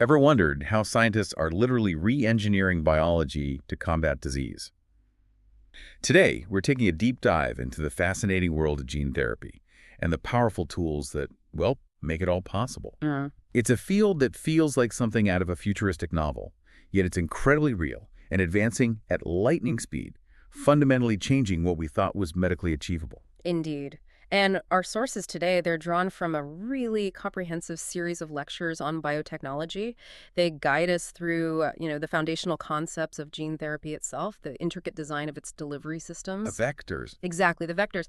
Ever wondered how scientists are literally re-engineering biology to combat disease? Today, we're taking a deep dive into the fascinating world of gene therapy and the powerful tools that, well, make it all possible. It's a field that feels like something out of a futuristic novel, yet it's incredibly real and advancing at lightning speed, fundamentally changing what we thought was medically achievable. Indeed. And our sources today, they're drawn from a really comprehensive series of lectures on biotechnology. They guide us through, the foundational concepts of gene therapy itself, the intricate design of its delivery The systems. vectors. Exactly, the vectors.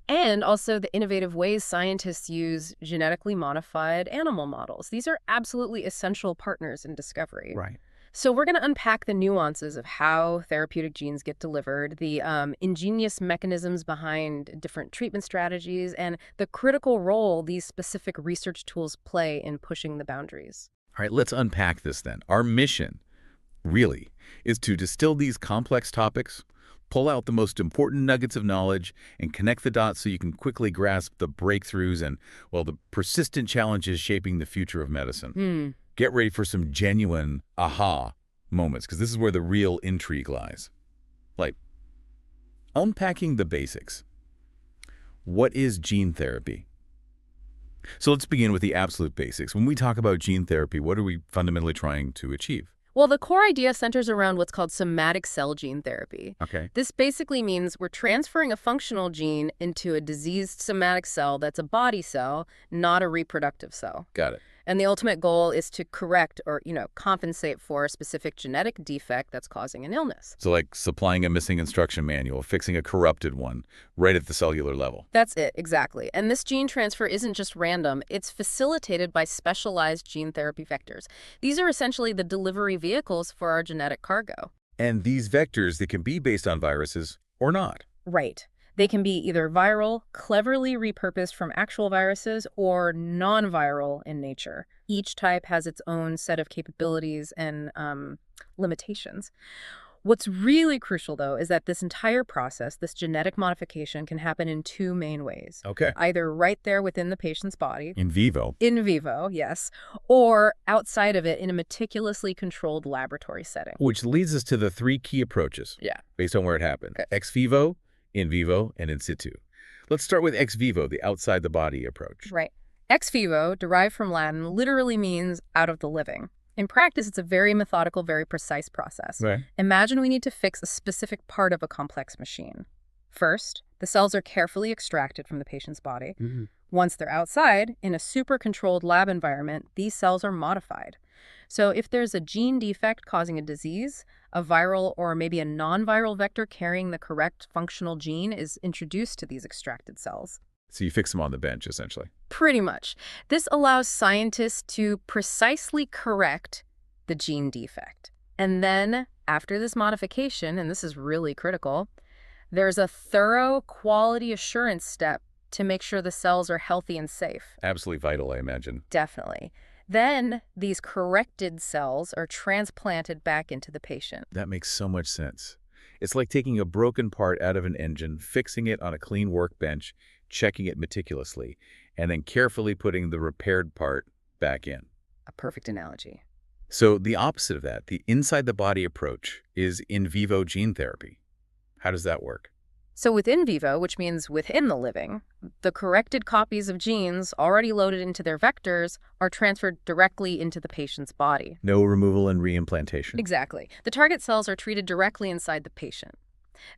And also the innovative ways scientists use genetically modified animal models. These are absolutely essential partners in discovery. Right. So we're going to unpack the nuances of how therapeutic genes get delivered, the ingenious mechanisms behind different treatment strategies, and the critical role these specific research tools play in pushing the boundaries. All right, let's unpack this then. Our mission, really, is to distill these complex topics, pull out the most important nuggets of knowledge, and connect the dots so you can quickly grasp the breakthroughs and, well, the persistent challenges shaping the future of medicine. Get ready for some genuine aha moments, because this is where the real intrigue lies. Like, unpacking the basics. What is gene therapy? So let's begin with the absolute basics. When we talk about gene therapy, what are we fundamentally trying to achieve? Well, the core idea centers around what's called somatic cell gene therapy. Okay. This basically means we're transferring a functional gene into a diseased somatic cell that's a body cell, not a reproductive cell. Got it. And the ultimate goal is to correct or, compensate for a specific genetic defect that's causing an illness. So like supplying a missing instruction manual, fixing a corrupted one, right at the cellular level. That's it, exactly. And this gene transfer isn't just random. It's facilitated by specialized gene therapy vectors. These are essentially the delivery vehicles for our genetic cargo. And these vectors, they can be based on viruses or not. Right. They can be either viral, cleverly repurposed from actual viruses, or non-viral in nature. Each type has its own set of capabilities and limitations. What's really crucial, though, is that this entire process, this genetic modification, can happen in two main ways. Okay. Either right there within the patient's body. In vivo. In vivo, yes. Or outside of it in a meticulously controlled laboratory setting. Which leads us to the three key approaches. Yeah. Based on where it happened. Okay. Ex vivo, in vivo, and in situ. Let's start with ex vivo, the outside-the-body approach. Right. Ex vivo, derived from Latin, literally means out of the living. In practice, it's a very methodical, very precise process. Right. Imagine we need to fix a specific part of a complex machine. First, the cells are carefully extracted from the patient's body. Once they're outside, in a super-controlled lab environment, these cells are modified. So if there's a gene defect causing a disease, a viral or maybe a non-viral vector carrying the correct functional gene is introduced to these extracted cells. So you fix them on the bench, essentially. Pretty much. This allows scientists to precisely correct the gene defect. And then, after this modification, and this is really critical, there's a thorough quality assurance step to make sure the cells are healthy and safe. Absolutely vital, I imagine. Definitely. Then, these corrected cells are transplanted back into the patient. That makes so much sense. It's like taking a broken part out of an engine, fixing it on a clean workbench, checking it meticulously, and then carefully putting the repaired part back in. A perfect analogy. So the opposite of that, the inside-the-body approach, is in vivo gene therapy. How does that work? So with in vivo, which means within the living, the corrected copies of genes already loaded into their vectors are transferred directly into the patient's body. No removal and reimplantation. Exactly. The target cells are treated directly inside the patient.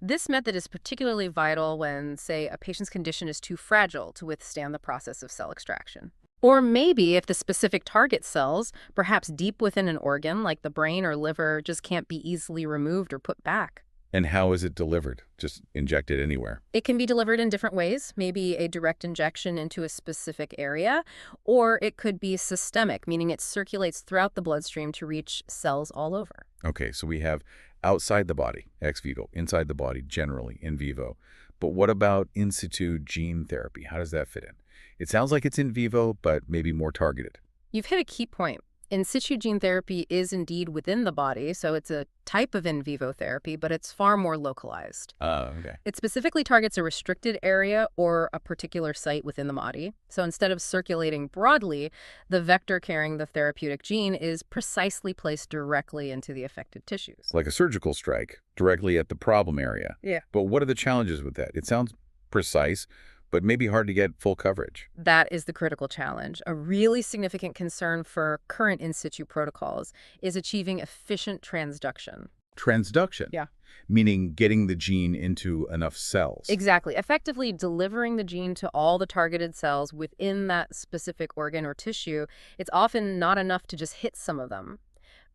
This method is particularly vital when, say, a patient's condition is too fragile to withstand the process of cell extraction. Or maybe if the specific target cells, perhaps deep within an organ like the brain or liver, just can't be easily removed or put back. And how is it delivered? Just injected anywhere? It can be delivered in different ways, maybe a direct injection into a specific area, or it could be systemic, meaning it circulates throughout the bloodstream to reach cells all over. Okay, so we have outside the body, ex vivo, inside the body, generally, in vivo. But what about in situ gene therapy? How does that fit in? It sounds like it's in vivo, but maybe more targeted. You've hit a key point. In situ gene therapy is indeed within the body, so it's a type of in vivo therapy, but it's far more localized. Okay. It specifically targets a restricted area or a particular site within the body. So instead of circulating broadly, the vector carrying the therapeutic gene is precisely placed directly into the affected tissues. Like a surgical strike, directly at the problem area. Yeah. But what are the challenges with that? It sounds precise, but maybe hard to get full coverage. That is the critical challenge. A really significant concern for current in situ protocols is achieving efficient transduction. Transduction. Yeah. Meaning getting the gene into enough cells. Exactly. Effectively delivering the gene to all the targeted cells within that specific organ or tissue. It's often not enough to just hit some of them.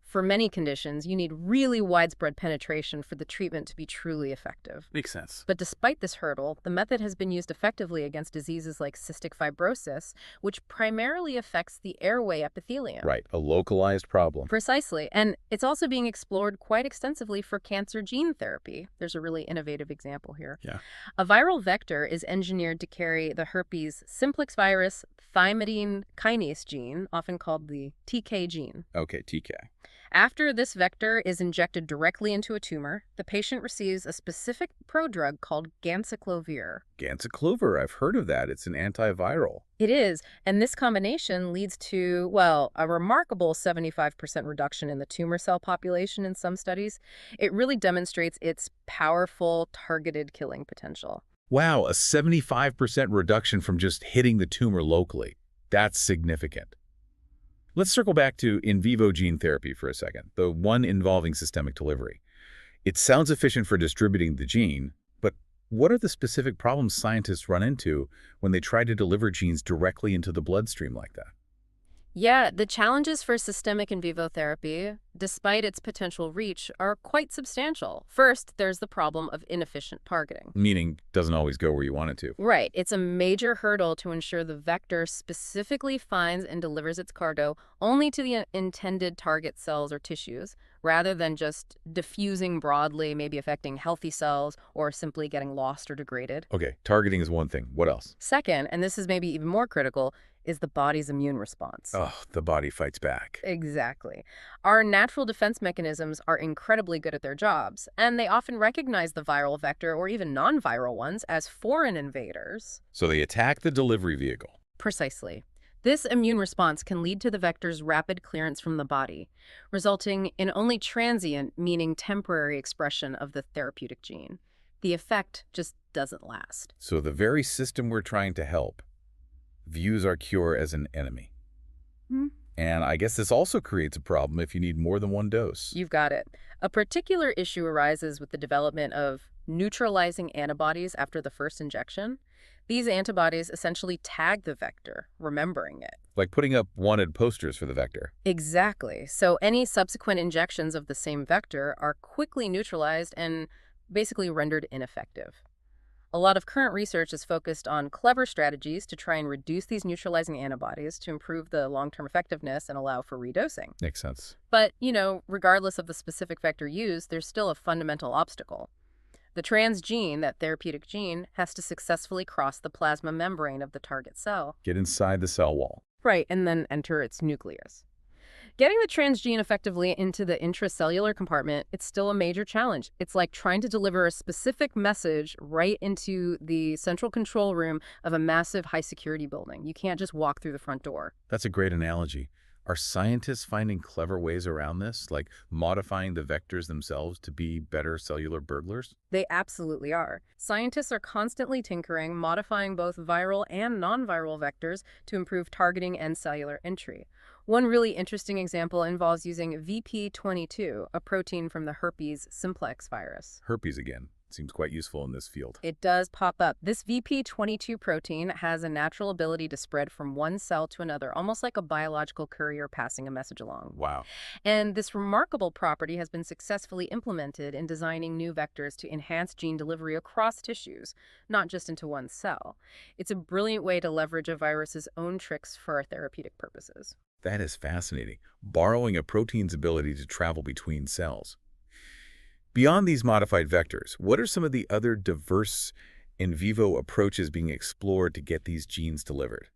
For many conditions, you need really widespread penetration for the treatment to be truly effective. Makes sense. But despite this hurdle, the method has been used effectively against diseases like cystic fibrosis, which primarily affects the airway epithelium. Right, a localized problem. Precisely. And it's also being explored quite extensively for cancer gene therapy. There's a really innovative example here. Yeah. A viral vector is engineered to carry the herpes simplex virus thymidine kinase gene, often called the TK gene. Okay, TK. After this vector is injected directly into a tumor, the patient receives a specific prodrug called ganciclovir. Ganciclovir, I've heard of that. It's an antiviral. It is, and this combination leads to, well, a remarkable 75% reduction in the tumor cell population in some studies. It really demonstrates its powerful, targeted killing potential. Wow, a 75% reduction from just hitting the tumor locally. That's significant. Let's circle back to in vivo gene therapy for a second, the one involving systemic delivery. It sounds efficient for distributing the gene, but what are the specific problems scientists run into when they try to deliver genes directly into the bloodstream like that? Yeah, the challenges for systemic in vivo therapy, despite its potential reach, are quite substantial. First, there's the problem of inefficient targeting. Meaning, doesn't always go where you want it to. Right. It's a major hurdle to ensure the vector specifically finds and delivers its cargo only to the intended target cells or tissues, rather than just diffusing broadly, maybe affecting healthy cells or simply getting lost or degraded. Okay, targeting is one thing. What else? Second, and this is maybe even more critical, is the body's immune response. Oh, the body fights back. Exactly. Our natural defense mechanisms are incredibly good at their jobs, and they often recognize the viral vector or even non-viral ones as foreign invaders. So they attack the delivery vehicle. Precisely. This immune response can lead to the vector's rapid clearance from the body, resulting in only transient, meaning temporary expression of the therapeutic gene. The effect just doesn't last. So the very system we're trying to help views our cure as an enemy. And I guess this also creates a problem if you need more than one dose. You've got it. A particular issue arises with the development of neutralizing antibodies after the first injection. These antibodies essentially tag the vector, remembering it. Like putting up wanted posters for the vector. Exactly. So any subsequent injections of the same vector are quickly neutralized and basically rendered ineffective. A lot of current research is focused on clever strategies to try and reduce these neutralizing antibodies to improve the long-term effectiveness and allow for redosing. Makes sense. But, regardless of the specific vector used, there's still a fundamental obstacle. The transgene, that therapeutic gene, has to successfully cross the plasma membrane of the target cell. Get inside the cell wall. Right, and then enter its nucleus. Getting the transgene effectively into the intracellular compartment, it's still a major challenge. It's like trying to deliver a specific message right into the central control room of a massive high-security building. You can't just walk through the front door. That's a great analogy. Are scientists finding clever ways around this, like modifying the vectors themselves to be better cellular burglars? They absolutely are. Scientists are constantly tinkering, modifying both viral and non-viral vectors to improve targeting and cellular entry. One really interesting example involves using VP22, a protein from the herpes simplex virus. Herpes again. Seems quite useful in this field. It does pop up. This VP22 protein has a natural ability to spread from one cell to another, almost like a biological courier passing a message along. Wow. And this remarkable property has been successfully implemented in designing new vectors to enhance gene delivery across tissues, not just into one cell. It's a brilliant way to leverage a virus's own tricks for our therapeutic purposes. That is fascinating. Borrowing a protein's ability to travel between cells. Beyond these modified vectors, what are some of the other diverse in vivo approaches being explored to get these genes delivered?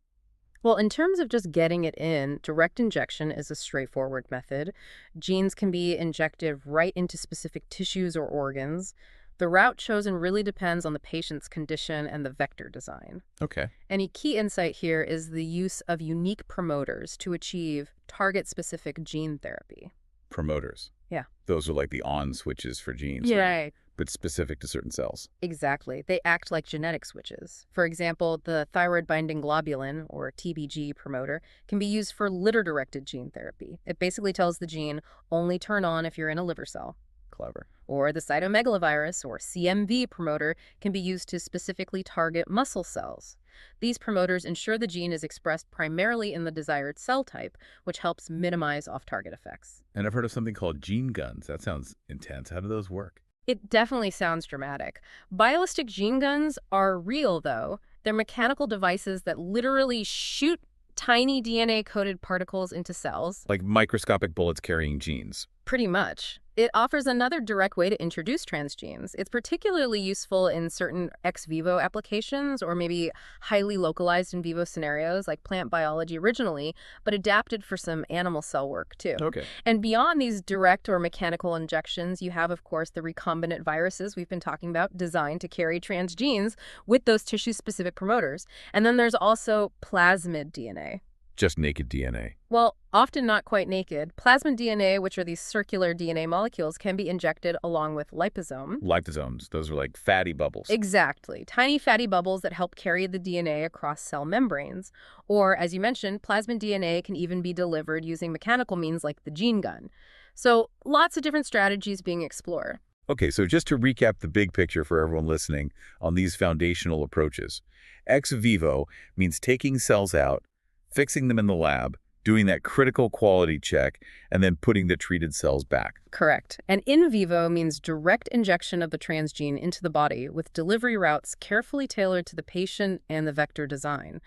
Well, in terms of just getting it in, direct injection is a straightforward method. Genes can be injected right into specific tissues or organs. The route chosen really depends on the patient's condition and the vector design. Okay. Any key insight here is the use of unique promoters to achieve target-specific gene therapy. Promoters. Yeah. Those are like the on switches for genes, Yeah. right? Right. But specific to certain cells. Exactly. They act like genetic switches. For example, the thyroid binding globulin, or TBG promoter, can be used for litter-directed gene therapy. It basically tells the gene, only turn on if you're in a liver cell. Clever. Or the cytomegalovirus, or CMV promoter, can be used to specifically target muscle cells. These promoters ensure the gene is expressed primarily in the desired cell type, which helps minimize off-target effects. And I've heard of something called gene guns. That sounds intense. How do those work? It definitely sounds dramatic. Bialistic gene guns are real, though. They're mechanical devices that literally shoot tiny DNA-coated particles into cells. Like microscopic bullets carrying genes. Pretty much. It offers another direct way to introduce transgenes. It's particularly useful in certain ex vivo applications or maybe highly localized in vivo scenarios like plant biology originally, but adapted for some animal cell work too. Okay. And beyond these direct or mechanical injections, you have, of course, the recombinant viruses we've been talking about designed to carry transgenes with those tissue-specific promoters. And then there's also plasmid DNA. Just naked DNA. Well, often not quite naked. Plasmid DNA, which are these circular DNA molecules, can be injected along with liposome. Liposomes. Those are like fatty bubbles. Exactly. Tiny fatty bubbles that help carry the DNA across cell membranes. Or, as you mentioned, plasmid DNA can even be delivered using mechanical means like the gene gun. So, lots of different strategies being explored. Okay, so just to recap the big picture for everyone listening on these foundational approaches. Ex vivo means taking cells out, fixing them in the lab, doing that critical quality check, and then putting the treated cells back. Correct. And in vivo means direct injection of the transgene into the body with delivery routes carefully tailored to the patient and the vector design.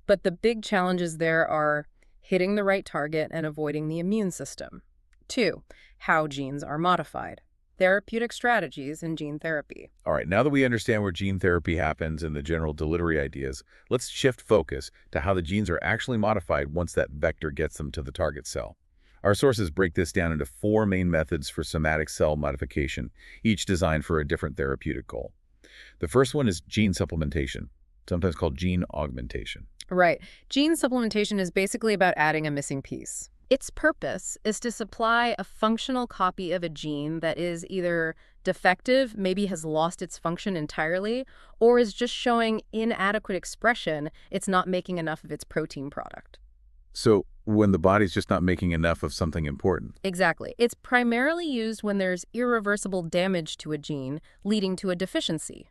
But the big challenges there are hitting the right target and avoiding the immune system. 2, how genes are modified. Therapeutic strategies in gene therapy. All right, now that we understand where gene therapy happens and the general delivery ideas, let's shift focus to how the genes are actually modified once that vector gets them to the target cell. Our sources break this down into 4 main methods for somatic cell modification, each designed for a different therapeutic goal. The first one is gene supplementation, sometimes called gene augmentation. Right. Gene supplementation is basically about adding a missing piece. Its purpose is to supply a functional copy of a gene that is either defective, maybe has lost its function entirely, or is just showing inadequate expression, it's not making enough of its protein product. So when the body's just not making enough of something important. Exactly. It's primarily used when there's irreversible damage to a gene, leading to a deficiency.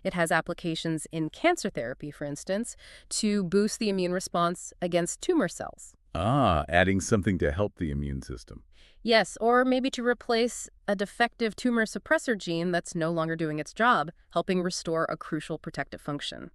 It has applications in cancer therapy, for instance, to boost the immune response against tumor cells. Adding something to help the immune system. Yes, or maybe to replace a defective tumor suppressor gene that's no longer doing its job, helping restore a crucial protective function.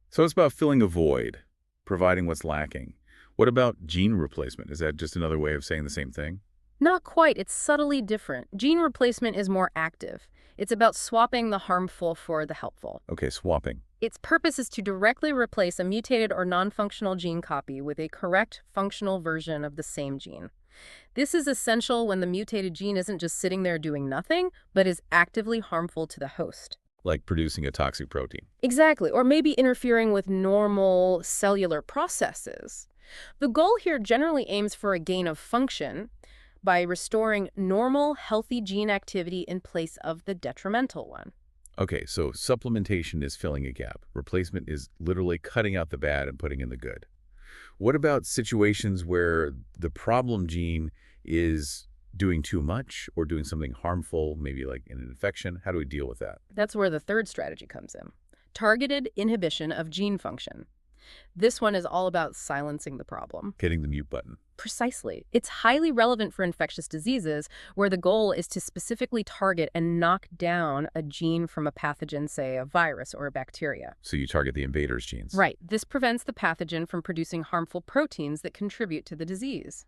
So it's about filling a void, providing what's lacking. What about gene replacement? Is that just another way of saying the same thing? Not quite. It's subtly different. Gene replacement is more active. It's about swapping the harmful for the helpful. Okay, swapping. Its purpose is to directly replace a mutated or non-functional gene copy with a correct functional version of the same gene. This is essential when the mutated gene isn't just sitting there doing nothing, but is actively harmful to the host. Like producing a toxic protein. Exactly, or maybe interfering with normal cellular processes. The goal here generally aims for a gain of function by restoring normal, healthy gene activity in place of the detrimental one. Okay, so supplementation is filling a gap. Replacement is literally cutting out the bad and putting in the good. What about situations where the problem gene is doing too much or doing something harmful, maybe like an infection? How do we deal with that? That's where the third strategy comes in. Targeted inhibition of gene function. This one is all about silencing the problem. Hitting the mute button. Precisely. It's highly relevant for infectious diseases where the goal is to specifically target and knock down a gene from a pathogen, say a virus or a bacteria. So you target the invader's genes. Right. This prevents the pathogen from producing harmful proteins that contribute to the disease.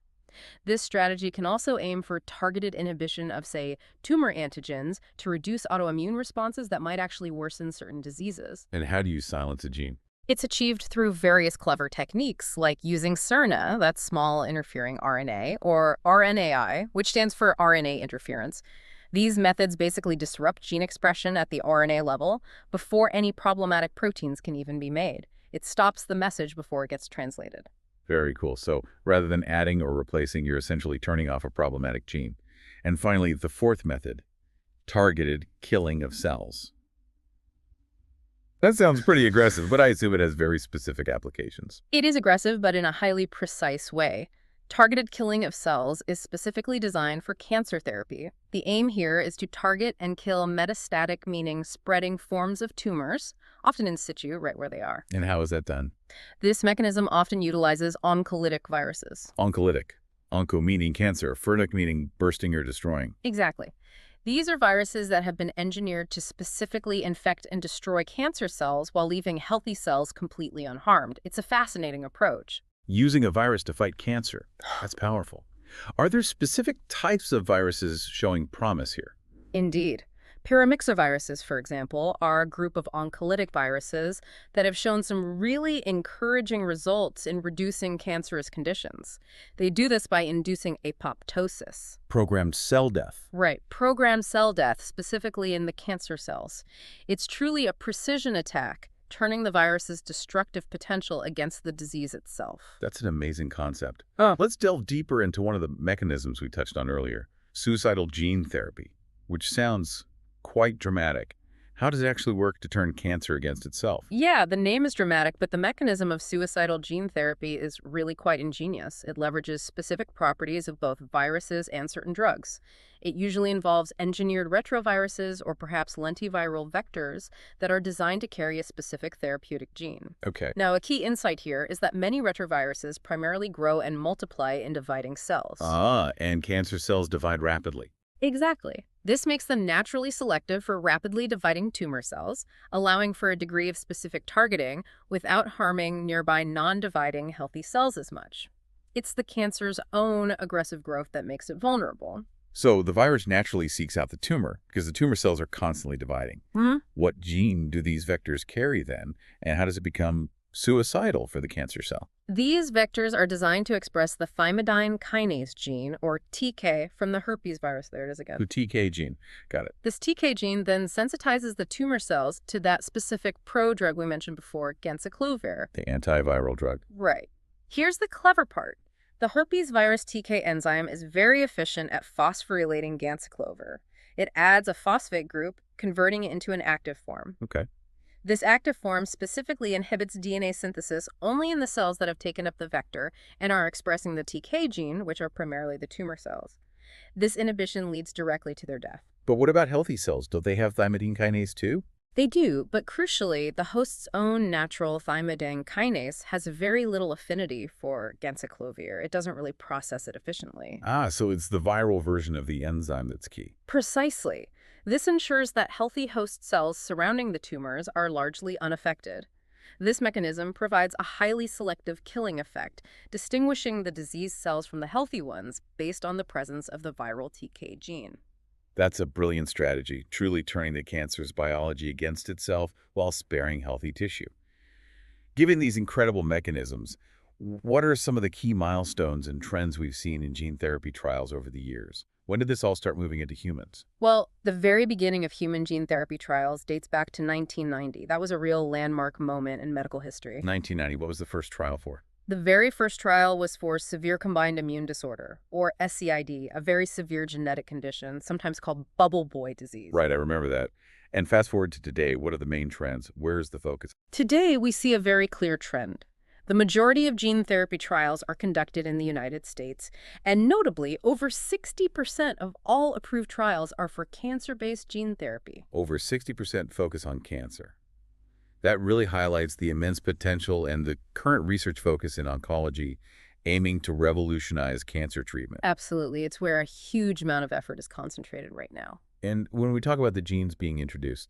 This strategy can also aim for targeted inhibition of, say, tumor antigens to reduce autoimmune responses that might actually worsen certain diseases. And how do you silence a gene? It's achieved through various clever techniques like using siRNA, that's small interfering RNA, or RNAi, which stands for RNA interference. These methods basically disrupt gene expression at the RNA level before any problematic proteins can even be made. It stops the message before it gets translated. Very cool. So rather than adding or replacing, you're essentially turning off a problematic gene. And finally, the fourth method, targeted killing of cells. That sounds pretty aggressive, but I assume it has very specific applications. It is aggressive, but in a highly precise way. Targeted killing of cells is specifically designed for cancer therapy. The aim here is to target and kill metastatic, meaning spreading forms of tumors, often in situ, right where they are. And how is that done? This mechanism often utilizes oncolytic viruses. Oncolytic. Onco meaning cancer, phernic meaning bursting or destroying. Exactly. These are viruses that have been engineered to specifically infect and destroy cancer cells while leaving healthy cells completely unharmed. It's a fascinating approach. Using a virus to fight cancer. That's powerful. Are there specific types of viruses showing promise here? Indeed. Paramyxoviruses, for example, are a group of oncolytic viruses that have shown some really encouraging results in reducing cancerous conditions. They do this by inducing apoptosis. Programmed cell death. Right, programmed cell death, specifically in the cancer cells. It's truly a precision attack, turning the virus's destructive potential against the disease itself. That's an amazing concept. Oh. Let's delve deeper into one of the mechanisms we touched on earlier, suicidal gene therapy, which sounds quite dramatic. How does it actually work to turn cancer against itself? Yeah, the name is dramatic, but the mechanism of suicidal gene therapy is really quite ingenious. It leverages specific properties of both viruses and certain drugs. It usually involves engineered retroviruses or perhaps lentiviral vectors that are designed to carry a specific therapeutic gene. Okay. Now, a key insight here is that many retroviruses primarily grow and multiply in dividing cells. And cancer cells divide rapidly. Exactly. This makes them naturally selective for rapidly dividing tumor cells, allowing for a degree of specific targeting without harming nearby non-dividing healthy cells as much. It's the cancer's own aggressive growth that makes it vulnerable. So the virus naturally seeks out the tumor because the tumor cells are constantly dividing. What gene do these vectors carry then, and how does it become suicidal for the cancer cell? These vectors are designed to express the thymidine kinase gene, or TK, from the herpes virus. There it is again. The TK gene. Got it. This TK gene then sensitizes the tumor cells to that specific prodrug we mentioned before, ganciclovir. The antiviral drug. Right. Here's the clever part. The herpes virus TK enzyme is very efficient at phosphorylating ganciclovir. It adds a phosphate group, converting it into an active form. Okay. This active form specifically inhibits DNA synthesis only in the cells that have taken up the vector and are expressing the TK gene, which are primarily the tumor cells. This inhibition leads directly to their death. But what about healthy cells? Don't they have thymidine kinase too? They do, but crucially, the host's own natural thymidine kinase has very little affinity for ganciclovir. It doesn't really process it efficiently. So it's the viral version of the enzyme that's key. Precisely. This ensures that healthy host cells surrounding the tumors are largely unaffected. This mechanism provides a highly selective killing effect, distinguishing the diseased cells from the healthy ones based on the presence of the viral TK gene. That's a brilliant strategy, truly turning the cancer's biology against itself while sparing healthy tissue. Given these incredible mechanisms, what are some of the key milestones and trends we've seen in gene therapy trials over the years? When did this all start moving into humans? Well, the very beginning of human gene therapy trials dates back to 1990. That was a real landmark moment in medical history. 1990, what was the first trial for? The very first trial was for severe combined immune disorder, or SCID, a very severe genetic condition, sometimes called bubble boy disease. Right, I remember that. And fast forward to today, what are the main trends? Where's the focus? Today, we see a very clear trend. The majority of gene therapy trials are conducted in the United States, and notably, over 60% of all approved trials are for cancer-based gene therapy. Over 60% focus on cancer. That really highlights the immense potential and the current research focus in oncology, aiming to revolutionize cancer treatment. Absolutely. It's where a huge amount of effort is concentrated right now. And when we talk about the genes being introduced,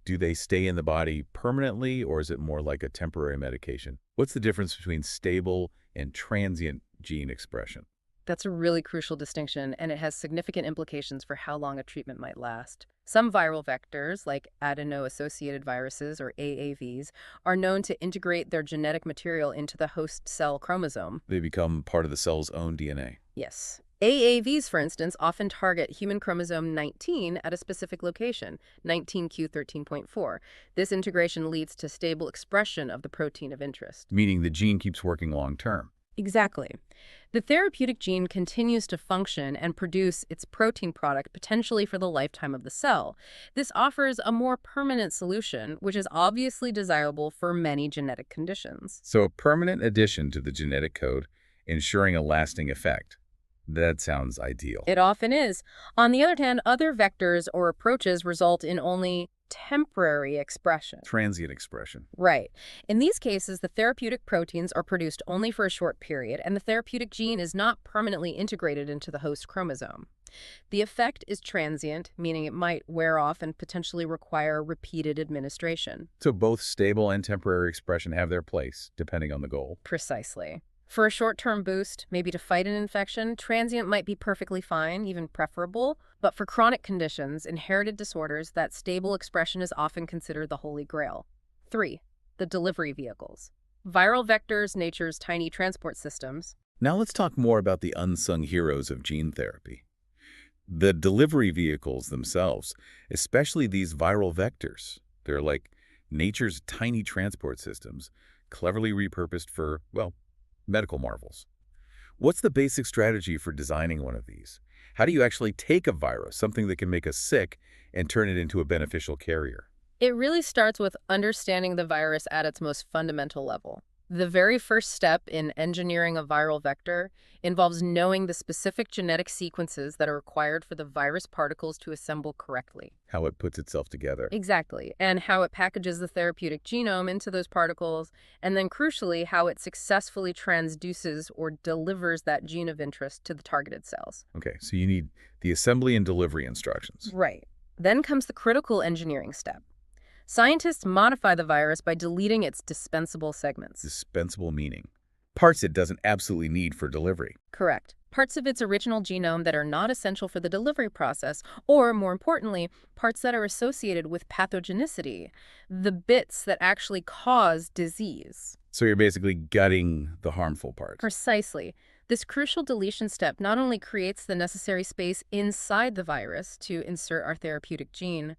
do they stay in the body permanently, or is it more like a temporary medication? What's the difference between stable and transient gene expression? That's a really crucial distinction, and it has significant implications for how long a treatment might last. Some viral vectors, like adeno-associated viruses or AAVs, are known to integrate their genetic material into the host cell chromosome. They become part of the cell's own DNA. Yes. AAVs, for instance, often target human chromosome 19 at a specific location, 19q13.4. This integration leads to stable expression of the protein of interest. Meaning the gene keeps working long term. Exactly. The therapeutic gene continues to function and produce its protein product potentially for the lifetime of the cell. This offers a more permanent solution, which is obviously desirable for many genetic conditions. So a permanent addition to the genetic code, ensuring a lasting effect. That sounds ideal. It often is. On the other hand, other vectors or approaches result in only temporary expression. Transient expression. Right. In these cases, the therapeutic proteins are produced only for a short period, and the therapeutic gene is not permanently integrated into the host chromosome. The effect is transient, meaning it might wear off and potentially require repeated administration. So both stable and temporary expression have their place, depending on the goal. Precisely. For a short-term boost, maybe to fight an infection, transient might be perfectly fine, even preferable. But for chronic conditions, inherited disorders, that stable expression is often considered the holy grail. 3. The delivery vehicles. Viral vectors, nature's tiny transport systems. Now let's talk more about the unsung heroes of gene therapy. The delivery vehicles themselves, especially these viral vectors. They're like nature's tiny transport systems, cleverly repurposed for, well, medical marvels. What's the basic strategy for designing one of these? How do you actually take a virus, something that can make us sick, and turn it into a beneficial carrier? It really starts with understanding the virus at its most fundamental level. The very first step in engineering a viral vector involves knowing the specific genetic sequences that are required for the virus particles to assemble correctly. How it puts itself together. Exactly, and how it packages the therapeutic genome into those particles, and then crucially, how it successfully transduces or delivers that gene of interest to the targeted cells. Okay, so you need the assembly and delivery instructions. Right. Then comes the critical engineering step. Scientists modify the virus by deleting its dispensable segments. Dispensable meaning parts it doesn't absolutely need for delivery. Correct. Parts of its original genome that are not essential for the delivery process, or more importantly, parts that are associated with pathogenicity, the bits that actually cause disease. So you're basically gutting the harmful parts. Precisely. This crucial deletion step not only creates the necessary space inside the virus to insert our therapeutic gene,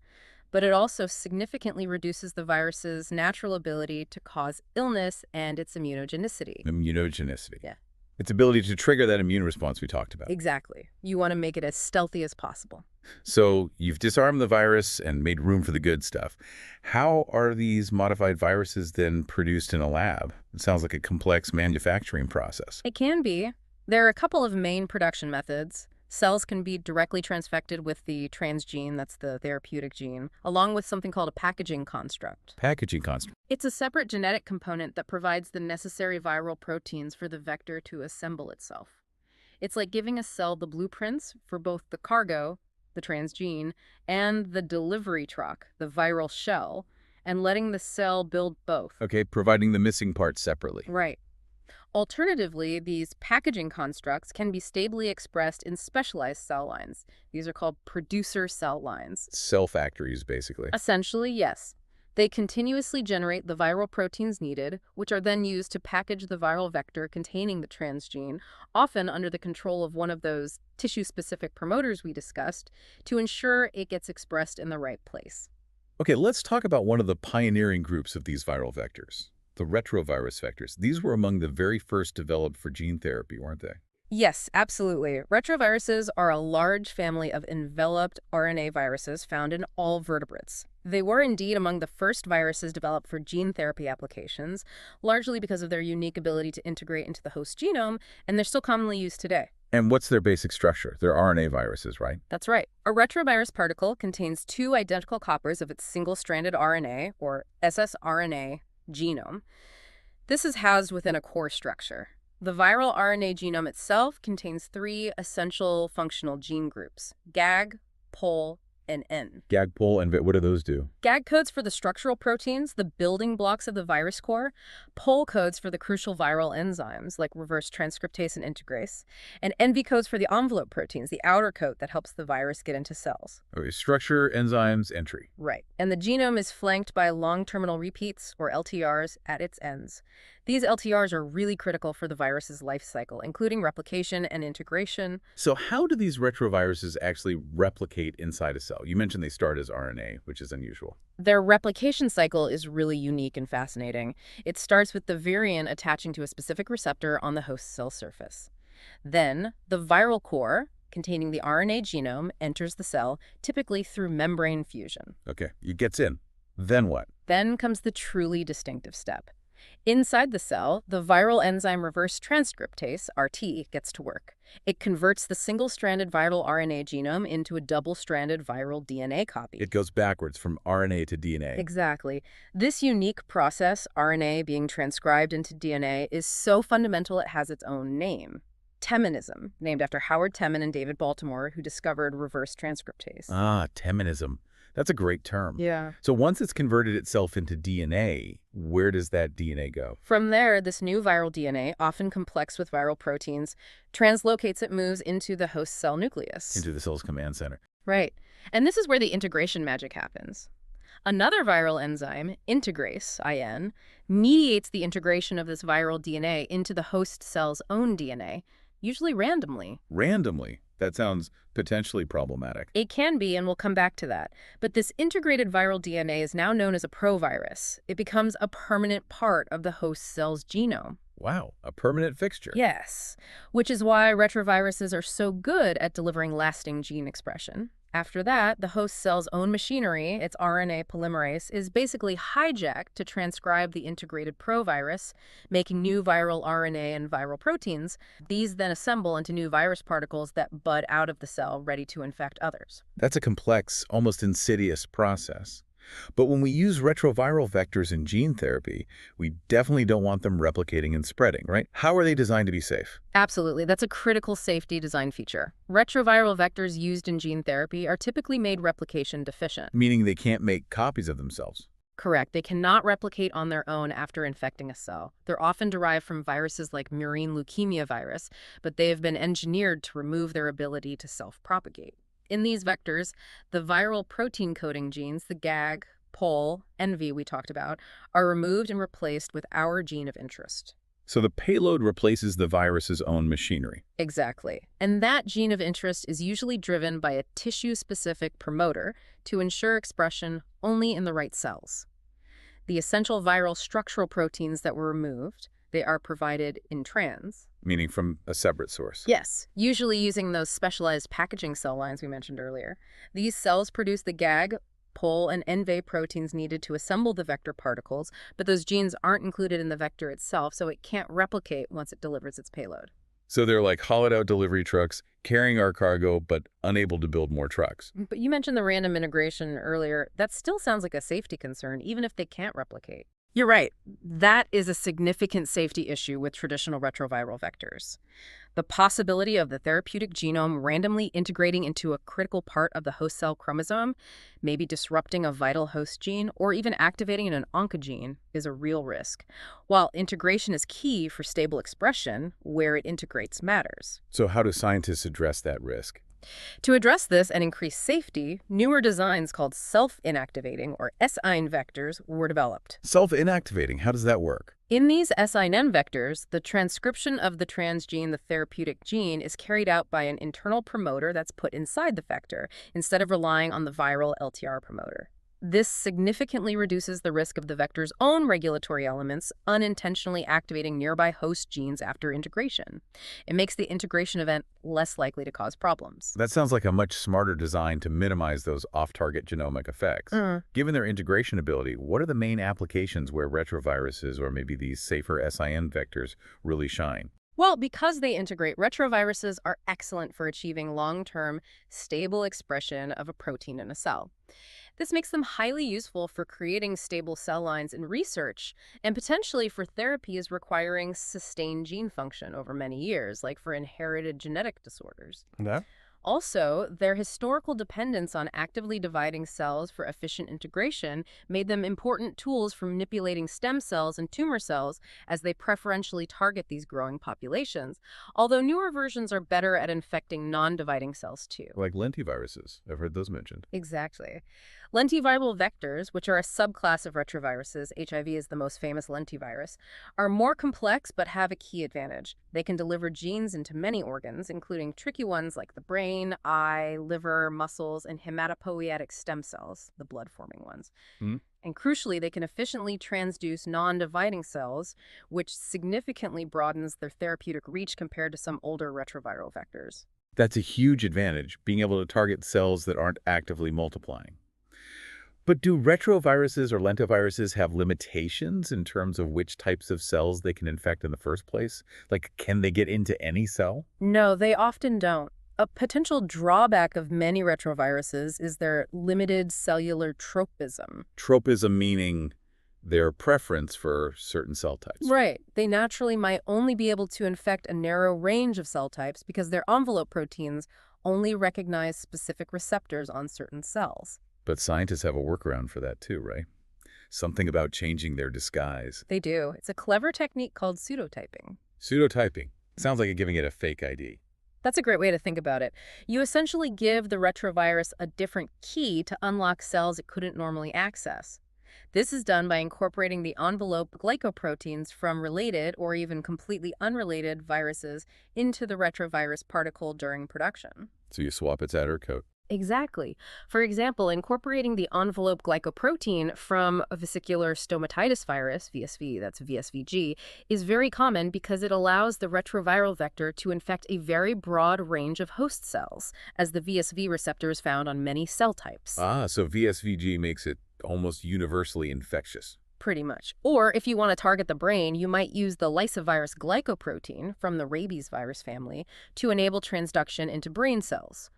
but it also significantly reduces the virus's natural ability to cause illness and its immunogenicity. Immunogenicity. Yeah. Its ability to trigger that immune response we talked about. Exactly. You want to make it as stealthy as possible. So you've disarmed the virus and made room for the good stuff. How are these modified viruses then produced in a lab? It sounds like a complex manufacturing process. It can be. There are a couple of main production methods. Cells can be directly transfected with the transgene, that's the therapeutic gene, along with something called a packaging construct. Packaging construct. It's a separate genetic component that provides the necessary viral proteins for the vector to assemble itself. It's like giving a cell the blueprints for both the cargo, the transgene, and the delivery truck, the viral shell, and letting the cell build both. Okay, providing the missing parts separately. Right. Alternatively, these packaging constructs can be stably expressed in specialized cell lines. These are called producer cell lines. Cell factories, basically. Essentially, yes. They continuously generate the viral proteins needed, which are then used to package the viral vector containing the transgene, often under the control of one of those tissue-specific promoters we discussed, to ensure it gets expressed in the right place. Okay, let's talk about one of the pioneering groups of these viral vectors. The retrovirus vectors. These were among the very first developed for gene therapy, weren't they? Yes, absolutely. Retroviruses are a large family of enveloped RNA viruses found in all vertebrates. They were indeed among the first viruses developed for gene therapy applications, largely because of their unique ability to integrate into the host genome, and they're still commonly used today. And what's their basic structure? They're RNA viruses, right? That's right. A retrovirus particle contains two identical copies of its single-stranded RNA, or ssRNA, genome. This is housed within a core structure. The viral RNA genome itself contains three essential functional gene groups: GAG, POL, and N. GAG, pol, and what do those do? GAG codes for the structural proteins, the building blocks of the virus core, pol codes for the crucial viral enzymes like reverse transcriptase and integrase, and NV codes for the envelope proteins, the outer coat that helps the virus get into cells. Okay, structure, enzymes, entry. Right. And the genome is flanked by long terminal repeats, or LTRs, at its ends. These LTRs are really critical for the virus's life cycle, including replication and integration. So how do these retroviruses actually replicate inside a cell? You mentioned they start as RNA, which is unusual. Their replication cycle is really unique and fascinating. It starts with the virion attaching to a specific receptor on the host cell surface. Then, the viral core, containing the RNA genome, enters the cell, typically through membrane fusion. Okay, it gets in. Then what? Then comes the truly distinctive step. Inside the cell, the viral enzyme reverse transcriptase, RT, gets to work. It converts the single-stranded viral RNA genome into a double-stranded viral DNA copy. It goes backwards from RNA to DNA. Exactly. This unique process, RNA being transcribed into DNA, is so fundamental it has its own name. Temonism, named after Howard Temin and David Baltimore, who discovered reverse transcriptase. Ah, temonism. That's a great term. Yeah. So once it's converted itself into DNA, where does that DNA go? From there, this new viral DNA, often complex with viral proteins, translocates. It moves into the host cell nucleus. Into the cell's command center. Right. And this is where the integration magic happens. Another viral enzyme, integrase, IN, mediates the integration of this viral DNA into the host cell's own DNA, usually randomly. Randomly? That sounds potentially problematic. It can be, and we'll come back to that. But this integrated viral DNA is now known as a provirus. It becomes a permanent part of the host cell's genome. Wow, a permanent fixture. Yes, which is why retroviruses are so good at delivering lasting gene expression. After that, the host cell's own machinery, its RNA polymerase, is basically hijacked to transcribe the integrated provirus, making new viral RNA and viral proteins. These then assemble into new virus particles that bud out of the cell, ready to infect others. That's a complex, almost insidious process. But when we use retroviral vectors in gene therapy, we definitely don't want them replicating and spreading, right? How are they designed to be safe? Absolutely. That's a critical safety design feature. Retroviral vectors used in gene therapy are typically made replication deficient. Meaning they can't make copies of themselves. Correct. They cannot replicate on their own after infecting a cell. They're often derived from viruses like murine leukemia virus, but they have been engineered to remove their ability to self-propagate. In these vectors, the viral protein coding genes, the GAG, pol, NV we talked about, are removed and replaced with our gene of interest. So the payload replaces the virus's own machinery. Exactly. And that gene of interest is usually driven by a tissue-specific promoter to ensure expression only in the right cells. The essential viral structural proteins that were removed, they are provided in trans. Meaning from a separate source. Yes, usually using those specialized packaging cell lines we mentioned earlier. These cells produce the GAG, pol, and NV proteins needed to assemble the vector particles, but those genes aren't included in the vector itself, so it can't replicate once it delivers its payload. So they're like hollowed-out delivery trucks carrying our cargo, but unable to build more trucks. But you mentioned the random integration earlier. That still sounds like a safety concern, even if they can't replicate. You're right. That is a significant safety issue with traditional retroviral vectors. The possibility of the therapeutic genome randomly integrating into a critical part of the host cell chromosome, maybe disrupting a vital host gene, or even activating an oncogene, is a real risk. While integration is key for stable expression, where it integrates matters. So how do scientists address that risk? To address this and increase safety, newer designs called self-inactivating, or SIN vectors, were developed. Self-inactivating, how does that work? In these SIN vectors, the transcription of the transgene, the therapeutic gene, is carried out by an internal promoter that's put inside the vector, instead of relying on the viral LTR promoter. This significantly reduces the risk of the vector's own regulatory elements unintentionally activating nearby host genes after integration. It makes the integration event less likely to cause problems. That sounds like a much smarter design to minimize those off-target genomic effects. Given their integration ability, what are the main applications where retroviruses or maybe these safer SIN vectors really shine? Well, because they integrate, retroviruses are excellent for achieving long-term, stable expression of a protein in a cell. This makes them highly useful for creating stable cell lines in research and potentially for therapies requiring sustained gene function over many years, like for inherited genetic disorders. That? Also, their historical dependence on actively dividing cells for efficient integration made them important tools for manipulating stem cells and tumor cells as they preferentially target these growing populations, although newer versions are better at infecting non-dividing cells too. Like lentiviruses. I've heard those mentioned. Exactly. Lentiviral vectors, which are a subclass of retroviruses, HIV is the most famous lentivirus, are more complex but have a key advantage. They can deliver genes into many organs, including tricky ones like the brain, eye, liver, muscles, and hematopoietic stem cells, the blood-forming ones. Hmm? And crucially, they can efficiently transduce non-dividing cells, which significantly broadens their therapeutic reach compared to some older retroviral vectors. That's a huge advantage, being able to target cells that aren't actively multiplying. But do retroviruses or lentiviruses have limitations in terms of which types of cells they can infect in the first place? Like, can they get into any cell? No, they often don't. A potential drawback of many retroviruses is their limited cellular tropism. Tropism meaning their preference for certain cell types. Right. They naturally might only be able to infect a narrow range of cell types because their envelope proteins only recognize specific receptors on certain cells. But scientists have a workaround for that too, right? Something about changing their disguise. They do. It's a clever technique called pseudotyping. Pseudotyping. Sounds like you're giving it a fake ID. That's a great way to think about it. You essentially give the retrovirus a different key to unlock cells it couldn't normally access. This is done by incorporating the envelope glycoproteins from related or even completely unrelated viruses into the retrovirus particle during production. So you swap its outer coat. Exactly. For example, incorporating the envelope glycoprotein from a vesicular stomatitis virus, VSV, that's VSVG, is very common because it allows the retroviral vector to infect a very broad range of host cells, as the VSV receptor is found on many cell types. Ah, so VSVG makes it almost universally infectious. Pretty much. Or if you want to target the brain, you might use the lysovirus glycoprotein from the rabies virus family to enable transduction into brain cells.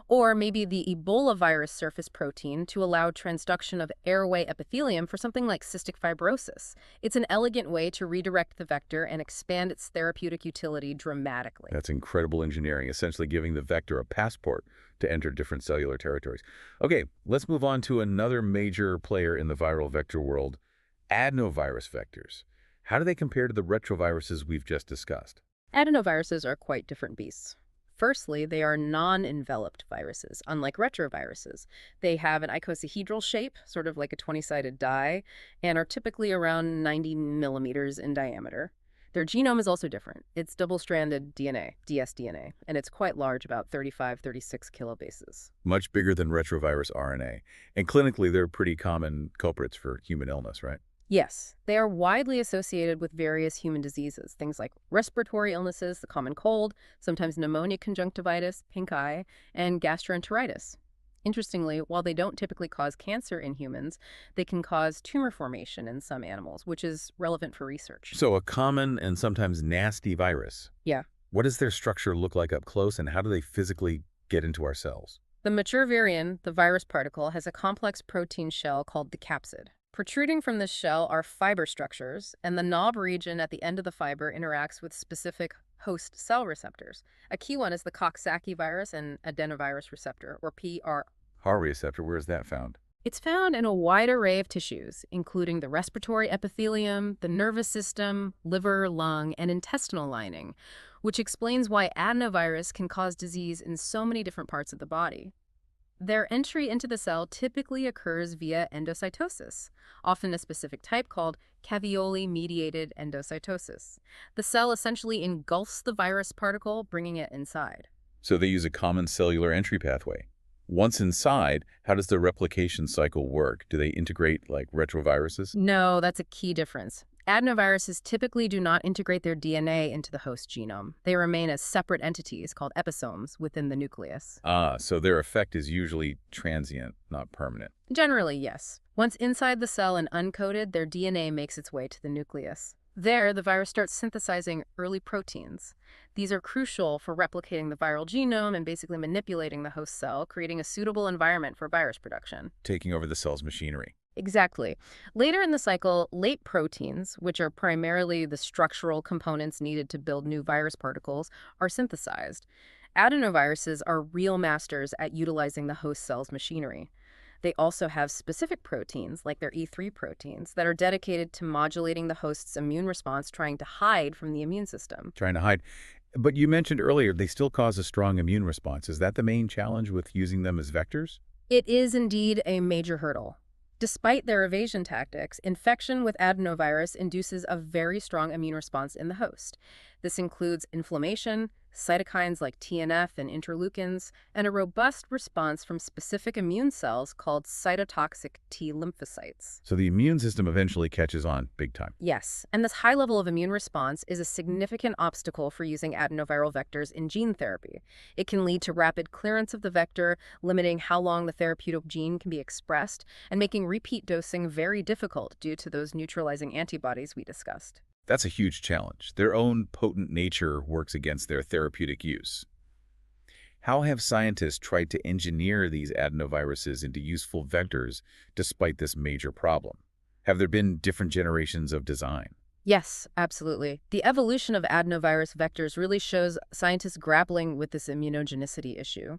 Or maybe the Ebola virus surface protein to allow transduction of airway epithelium for something like cystic fibrosis. It's an elegant way to redirect the vector and expand its therapeutic utility dramatically. That's incredible engineering, essentially giving the vector a passport to enter different cellular territories. Okay, let's move on to another major player in the viral vector world, adenovirus vectors. How do they compare to the retroviruses we've just discussed? Adenoviruses are quite different beasts. Firstly, they are non-enveloped viruses, unlike retroviruses. They have an icosahedral shape, sort of like a 20-sided die, and are typically around 90 millimeters in diameter. Their genome is also different. It's double-stranded DNA, dsDNA, and it's quite large, about 35-36 kilobases. Much bigger than retrovirus RNA. And clinically, they're pretty common culprits for human illness, right? Yes, they are widely associated with various human diseases, things like respiratory illnesses, the common cold, sometimes pneumonia conjunctivitis, pink eye, and gastroenteritis. Interestingly, while they don't typically cause cancer in humans, they can cause tumor formation in some animals, which is relevant for research. So a common and sometimes nasty virus. Yeah. What does their structure look like up close, and how do they physically get into our cells? The mature virion, the virus particle, has a complex protein shell called the capsid. Protruding from this shell are fiber structures, and the knob region at the end of the fiber interacts with specific host cell receptors. A key one is the Coxsackie virus and adenovirus receptor, or PR. HAR receptor, where is that found? It's found in a wide array of tissues, including the respiratory epithelium, the nervous system, liver, lung, and intestinal lining, which explains why adenovirus can cause disease in so many different parts of the body. Their entry into the cell typically occurs via endocytosis, often a specific type called caveoli-mediated endocytosis. The cell essentially engulfs the virus particle, bringing it inside. So they use a common cellular entry pathway. Once inside, how does the replication cycle work? Do they integrate like retroviruses? No, that's a key difference. Adenoviruses typically do not integrate their DNA into the host genome. They remain as separate entities called episomes within the nucleus. Ah, so their effect is usually transient, not permanent. Generally, yes. Once inside the cell and uncoated, their DNA makes its way to the nucleus. There, the virus starts synthesizing early proteins. These are crucial for replicating the viral genome and basically manipulating the host cell, creating a suitable environment for virus production. Taking over the cell's machinery. Exactly. Later in the cycle, late proteins, which are primarily the structural components needed to build new virus particles, are synthesized. Adenoviruses are real masters at utilizing the host cell's machinery. They also have specific proteins, like their E3 proteins, that are dedicated to modulating the host's immune response, trying to hide from the immune system. Trying to hide. But you mentioned earlier they still cause a strong immune response. Is that the main challenge with using them as vectors? It is indeed a major hurdle. Despite their evasion tactics, infection with adenovirus induces a very strong immune response in the host. This includes inflammation, cytokines like TNF and interleukins, and a robust response from specific immune cells called cytotoxic T lymphocytes. So the immune system eventually catches on big time. Yes, and this high level of immune response is a significant obstacle for using adenoviral vectors in gene therapy. It can lead to rapid clearance of the vector, limiting how long the therapeutic gene can be expressed, and making repeat dosing very difficult due to those neutralizing antibodies we discussed. That's a huge challenge. Their own potent nature works against their therapeutic use. How have scientists tried to engineer these adenoviruses into useful vectors despite this major problem? Have there been different generations of design? Yes, absolutely. The evolution of adenovirus vectors really shows scientists grappling with this immunogenicity issue.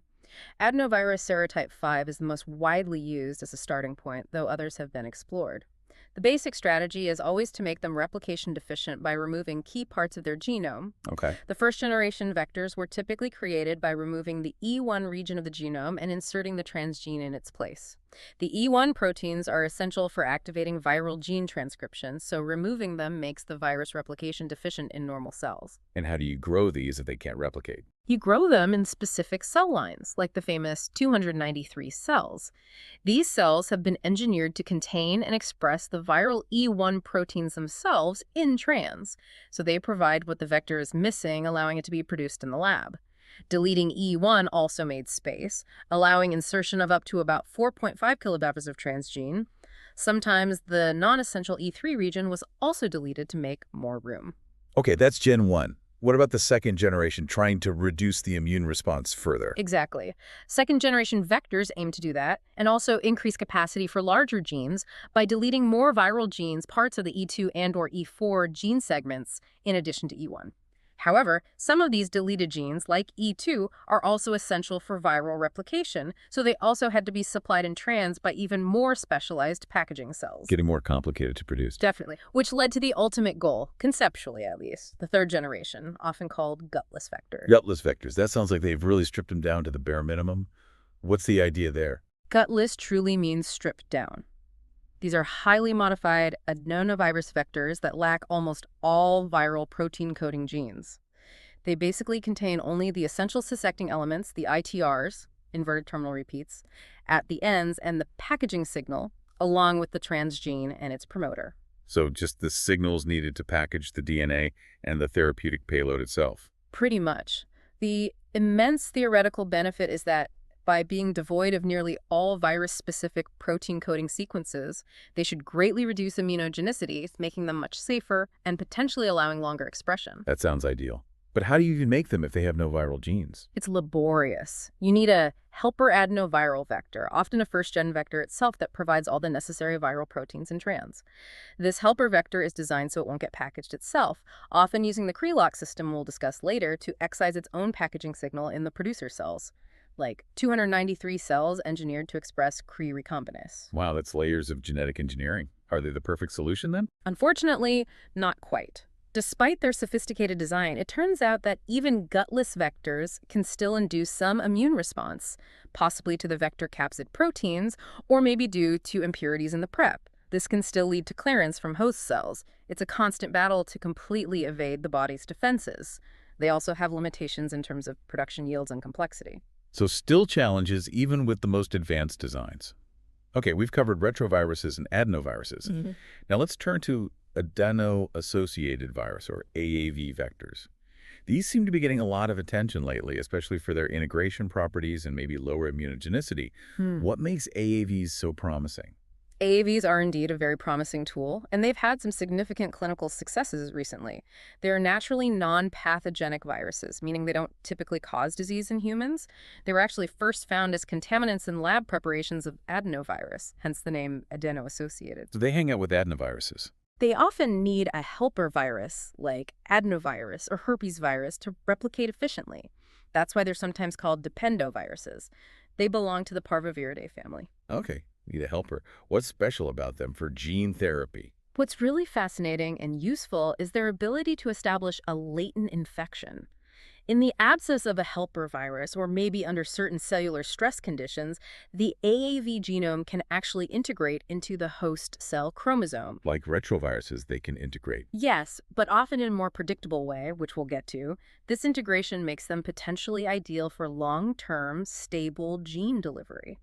Adenovirus serotype 5 is the most widely used as a starting point, though others have been explored. The basic strategy is always to make them replication deficient by removing key parts of their genome. Okay. The first-generation vectors were typically created by removing the E1 region of the genome and inserting the transgene in its place. The E1 proteins are essential for activating viral gene transcription, so removing them makes the virus replication deficient in normal cells. And how do you grow these if they can't replicate? You grow them in specific cell lines, like the famous 293 cells. These cells have been engineered to contain and express the viral E1 proteins themselves in trans, so they provide what the vector is missing, allowing it to be produced in the lab. Deleting E1 also made space, allowing insertion of up to about 4.5 kilobars of transgene. Sometimes the non-essential E3 region was also deleted to make more room. Okay, that's Gen 1. What about the second generation trying to reduce the immune response further? Exactly. Second-generation vectors aim to do that, and also increase capacity for larger genes by deleting more viral genes, parts of the E2 and/or E4 gene segments, in addition to E1. However, some of these deleted genes, like E2, are also essential for viral replication, so they also had to be supplied in trans by even more specialized packaging cells. Getting more complicated to produce. Definitely. Which led to the ultimate goal, conceptually at least, the third generation, often called gutless vectors. Gutless vectors. That sounds like they've really stripped them down to the bare minimum. What's the idea there? Gutless truly means stripped down. These are highly modified adenovirus vectors that lack almost all viral protein-coding genes. They basically contain only the essential cis-acting elements, the ITRs, inverted terminal repeats, at the ends, and the packaging signal, along with the transgene and its promoter. So just the signals needed to package the DNA and the therapeutic payload itself. Pretty much. The immense theoretical benefit is that by being devoid of nearly all virus-specific protein-coding sequences, they should greatly reduce immunogenicity, making them much safer and potentially allowing longer expression. That sounds ideal. But how do you even make them if they have no viral genes? It's laborious. You need a helper adenoviral vector, often a first-gen vector itself that provides all the necessary viral proteins in trans. This helper vector is designed so it won't get packaged itself, often using the Kree-lock system we'll discuss later to excise its own packaging signal in the producer cells, like 293 cells engineered to express Cree recombinase. Wow, that's layers of genetic engineering. Are they the perfect solution then? Unfortunately, not quite. Despite their sophisticated design, it turns out that even gutless vectors can still induce some immune response, possibly to the vector capsid proteins, or maybe due to impurities in the prep. This can still lead to clearance from host cells. It's a constant battle to completely evade the body's defenses. They also have limitations in terms of production yields and complexity. So still challenges even with the most advanced designs. Okay, we've covered retroviruses and adenoviruses. Now let's turn to adeno-associated virus, or AAV vectors. These seem to be getting a lot of attention lately, especially for their integration properties and maybe lower immunogenicity. What makes AAVs so promising? AAVs are indeed a very promising tool, and they've had some significant clinical successes recently. They're naturally non-pathogenic viruses, meaning they don't typically cause disease in humans. They were actually first found as contaminants in lab preparations of adenovirus, hence the name adeno-associated. So they hang out with adenoviruses. They often need a helper virus, like adenovirus or herpes virus, to replicate efficiently. That's why they're sometimes called dependoviruses. They belong to the Parvoviridae family. Okay, need a helper. What's special about them for gene therapy? What's really fascinating and useful is their ability to establish a latent infection. In the absence of a helper virus, or maybe under certain cellular stress conditions, the AAV genome can actually integrate into the host cell chromosome. Like retroviruses, they can integrate. Yes, but often in a more predictable way, which we'll get to. This integration makes them potentially ideal for long-term, stable gene delivery.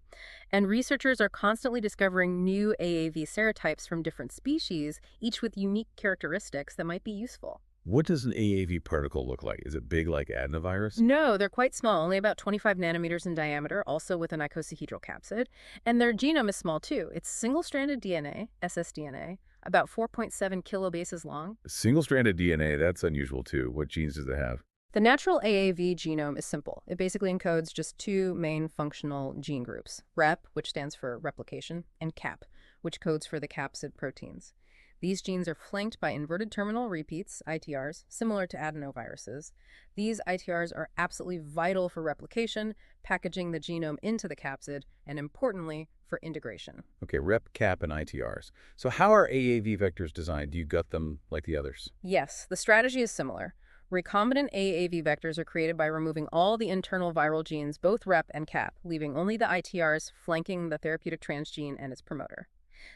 And researchers are constantly discovering new AAV serotypes from different species, each with unique characteristics that might be useful. What does an AAV particle look like? Is it big like adenovirus? No, they're quite small, only about 25 nanometers in diameter, also with an icosahedral capsid. And their genome is small too. It's single-stranded DNA, ssDNA, about 4.7 kilobases long. Single-stranded DNA, that's unusual too. What genes does it have? The natural AAV genome is simple. It basically encodes just two main functional gene groups, rep, which stands for replication, and cap, which codes for the capsid proteins. These genes are flanked by inverted terminal repeats, ITRs, similar to adenoviruses. These ITRs are absolutely vital for replication, packaging the genome into the capsid, and importantly, for integration. Okay, rep, cap, and ITRs. So how are AAV vectors designed? Do you gut them like the others? Yes, the strategy is similar. Recombinant AAV vectors are created by removing all the internal viral genes, both rep and cap, leaving only the ITRs flanking the therapeutic transgene and its promoter.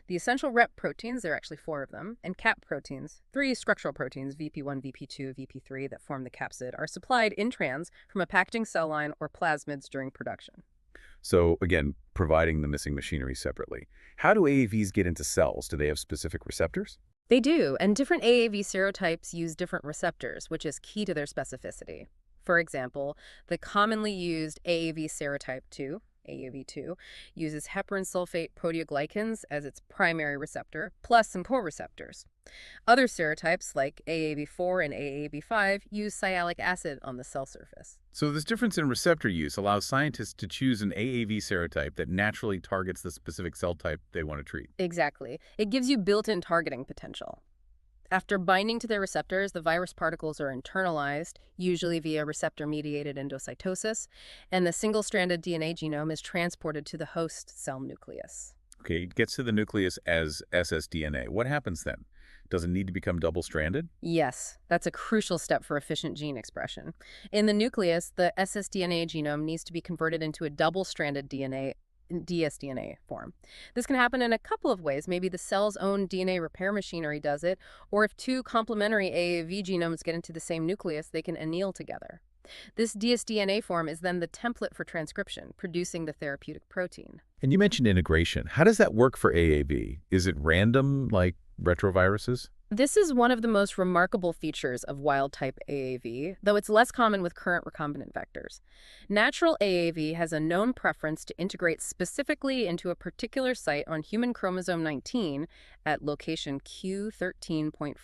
The essential rep proteins, there are actually 4 of them, and cap proteins, 3 structural proteins, VP1, VP2, VP3, that form the capsid, are supplied intrans from a packaging cell line or plasmids during production. So again, providing the missing machinery separately. How do AAVs get into cells? Do they have specific receptors? They do, and different AAV serotypes use different receptors, which is key to their specificity. For example, the commonly used AAV serotype 2, AAV2, uses heparan sulfate proteoglycans as its primary receptor, plus some co-receptors. Other serotypes, like AAV4 and AAV5, use sialic acid on the cell surface. So this difference in receptor use allows scientists to choose an AAV serotype that naturally targets the specific cell type they want to treat. Exactly. It gives you built-in targeting potential. After binding to their receptors, the virus particles are internalized, usually via receptor-mediated endocytosis, and the single-stranded DNA genome is transported to the host cell nucleus. Okay, it gets to the nucleus as ssDNA. What happens then? Does it need to become double-stranded? Yes, that's a crucial step for efficient gene expression. In the nucleus, the ssDNA genome needs to be converted into a double-stranded dsDNA form. This can happen in a couple of ways. Maybe the cell's own DNA repair machinery does it, or if 2 complementary AAV genomes get into the same nucleus, they can anneal together. This dsDNA form is then the template for transcription, producing the therapeutic protein. And you mentioned integration. How does that work for AAV? Is it random, like retroviruses? This is one of the most remarkable features of wild-type AAV, though it's less common with current recombinant vectors. Natural AAV has a known preference to integrate specifically into a particular site on human chromosome 19 at location Q13.4.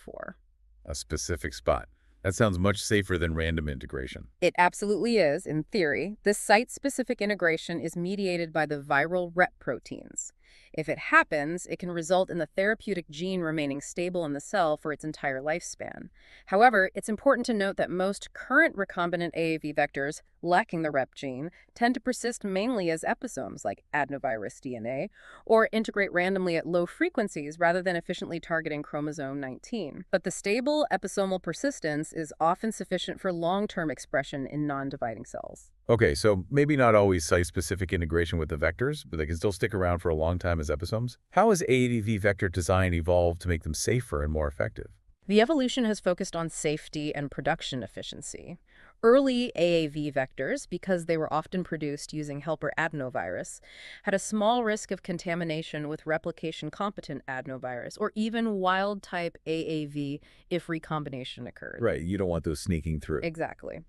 A specific spot. That sounds much safer than random integration. It absolutely is, in theory. This site-specific integration is mediated by the viral rep proteins. If it happens, it can result in the therapeutic gene remaining stable in the cell for its entire lifespan. However, it's important to note that most current recombinant AAV vectors lacking the rep gene tend to persist mainly as episomes, like adenovirus DNA, or integrate randomly at low frequencies rather than efficiently targeting chromosome 19. But the stable episomal persistence is often sufficient for long-term expression in non-dividing cells. Okay, so maybe not always site-specific integration with the vectors, but they can still stick around for a long time as episomes. How has AAV vector design evolved to make them safer and more effective? The evolution has focused on safety and production efficiency. Early AAV vectors, because they were often produced using helper adenovirus, had a small risk of contamination with replication-competent adenovirus or even wild-type AAV if recombination occurred. Right, you don't want those sneaking through. Exactly.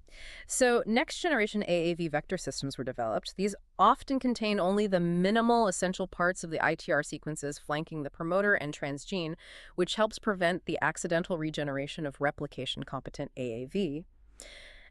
So next-generation AAV vector systems were developed. These often contain only the minimal essential parts of the ITR sequences flanking the promoter and transgene, which helps prevent the accidental regeneration of replication-competent AAV.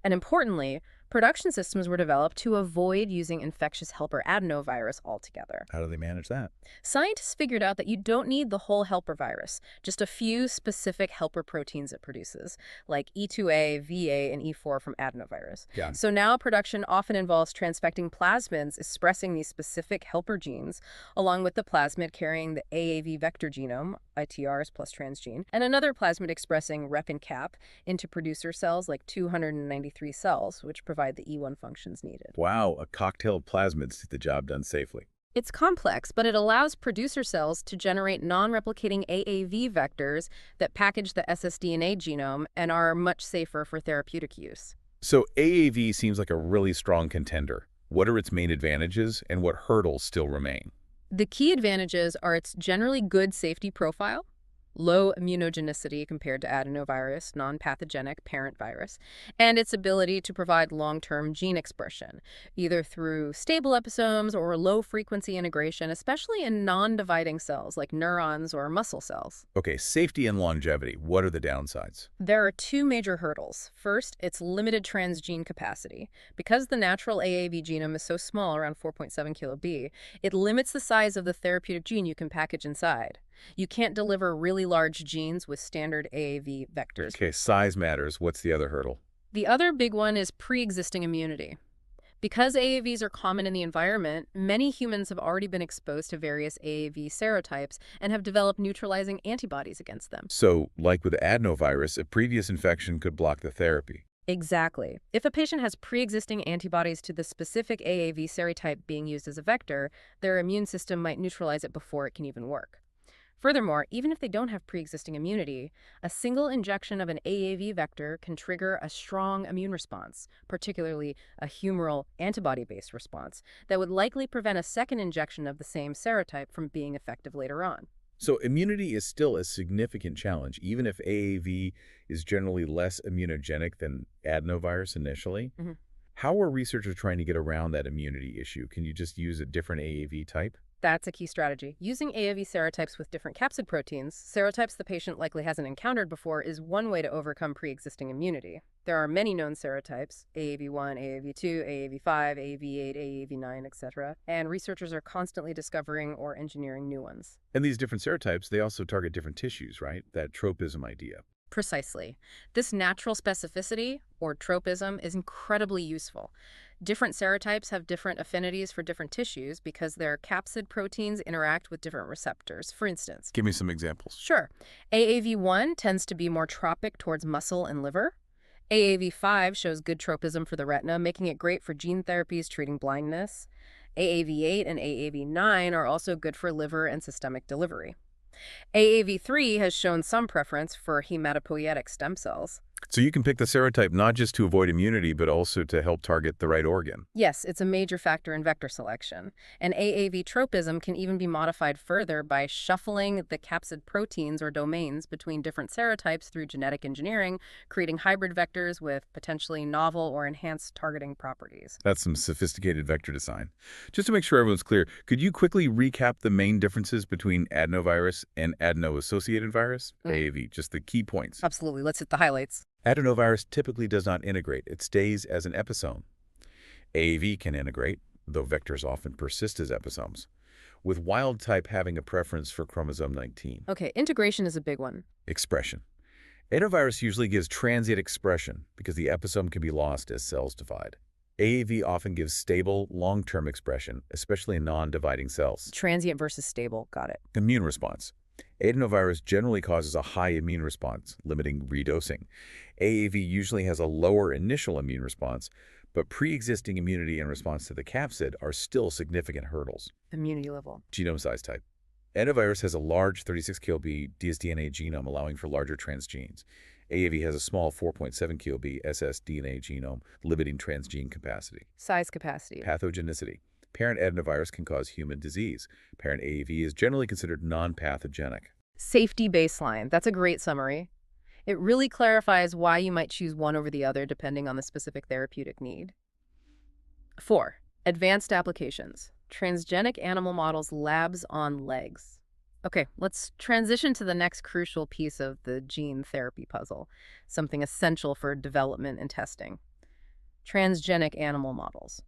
And importantly, Production systems were developed to avoid using infectious helper adenovirus altogether. How do they manage that? Scientists figured out that you don't need the whole helper virus, just a few specific helper proteins it produces, like E2A, VA, and E4 from adenovirus. Yeah. So now production often involves transfecting plasmids expressing these specific helper genes, along with the plasmid carrying the AAV vector genome, ITRs plus transgene, and another plasmid expressing rep and cap into producer cells like 293 cells, which provide the E1 functions needed. Wow, a cocktail of plasmids to get the job done safely. It's complex, but it allows producer cells to generate non-replicating AAV vectors that package the ssDNA genome and are much safer for therapeutic use. So AAV seems like a really strong contender. What are its main advantages and what hurdles still remain? The key advantages are its generally good safety profile, low immunogenicity compared to adenovirus, non-pathogenic parent virus, and its ability to provide long-term gene expression, either through stable episomes or low-frequency integration, especially in non-dividing cells like neurons or muscle cells. Okay, safety and longevity. What are the downsides? There are two major hurdles. First, its limited transgene capacity. Because the natural AAV genome is so small, around 4.7 kilob, it limits the size of the therapeutic gene you can package inside. You can't deliver really large genes with standard AAV vectors. Okay, size matters. What's the other hurdle? The other big one is pre-existing immunity. Because AAVs are common in the environment, many humans have already been exposed to various AAV serotypes and have developed neutralizing antibodies against them. So, like with adenovirus, a previous infection could block the therapy. Exactly. If a patient has pre-existing antibodies to the specific AAV serotype being used as a vector, their immune system might neutralize it before it can even work. Furthermore, even if they don't have pre-existing immunity, a single injection of an AAV vector can trigger a strong immune response, particularly a humoral antibody-based response, that would likely prevent a second injection of the same serotype from being effective later on. So immunity is still a significant challenge, even if AAV is generally less immunogenic than adenovirus initially. Mhm. How are researchers trying to get around that immunity issue? Can you just use a different AAV type? That's a key strategy. Using AAV serotypes with different capsid proteins, serotypes the patient likely hasn't encountered before, is one way to overcome pre-existing immunity. There are many known serotypes, AAV1, AAV2, AAV5, AAV8, AAV9, etc., and researchers are constantly discovering or engineering new ones. And these different serotypes, they also target different tissues, right? That tropism idea. Precisely. This natural specificity, or tropism, is incredibly useful. Different serotypes have different affinities for different tissues because their capsid proteins interact with different receptors. For instance, Give me some examples. sure, AAV1 tends to be more tropic towards muscle and liver. AAV5 shows good tropism for the retina, making it great for gene therapies treating blindness. AAV8 and AAV9 are also good for liver and systemic delivery. AAV3 has shown some preference for hematopoietic stem cells. So you can pick the serotype not just to avoid immunity, but also to help target the right organ. Yes, it's a major factor in vector selection. And AAV tropism can even be modified further by shuffling the capsid proteins or domains between different serotypes through genetic engineering, creating hybrid vectors with potentially novel or enhanced targeting properties. That's some sophisticated vector design. Just to make sure everyone's clear, could you quickly recap the main differences between adenovirus and adeno-associated virus? AAV, just the key points. Absolutely. Let's hit the highlights. Adenovirus typically does not integrate. It stays as an episome. AAV can integrate, though vectors often persist as episomes, with wild type having a preference for chromosome 19. Okay, integration is a big one. Expression. Adenovirus usually gives transient expression because the episome can be lost as cells divide. AAV often gives stable, long-term expression, especially in non-dividing cells. Transient versus stable. Got it. Immune response. Adenovirus generally causes a high immune response, limiting redosing. AAV usually has a lower initial immune response, but pre-existing immunity and response to the capsid are still significant hurdles. Immunity level. Genome size type. Adenovirus has a large 36 kilb dsDNA genome, allowing for larger transgenes. AAV has a small 4.7 kilb ssDNA genome, limiting transgene capacity. Size capacity. Pathogenicity. Parent adenovirus can cause human disease. Parent AAV is generally considered non-pathogenic. Safety baseline. That's a great summary. It really clarifies why you might choose one over the other depending on the specific therapeutic need. 4. Advanced applications. Transgenic animal models labs on legs. Okay, let's transition to the next crucial piece of the gene therapy puzzle, something essential for development and testing. Transgenic animal models.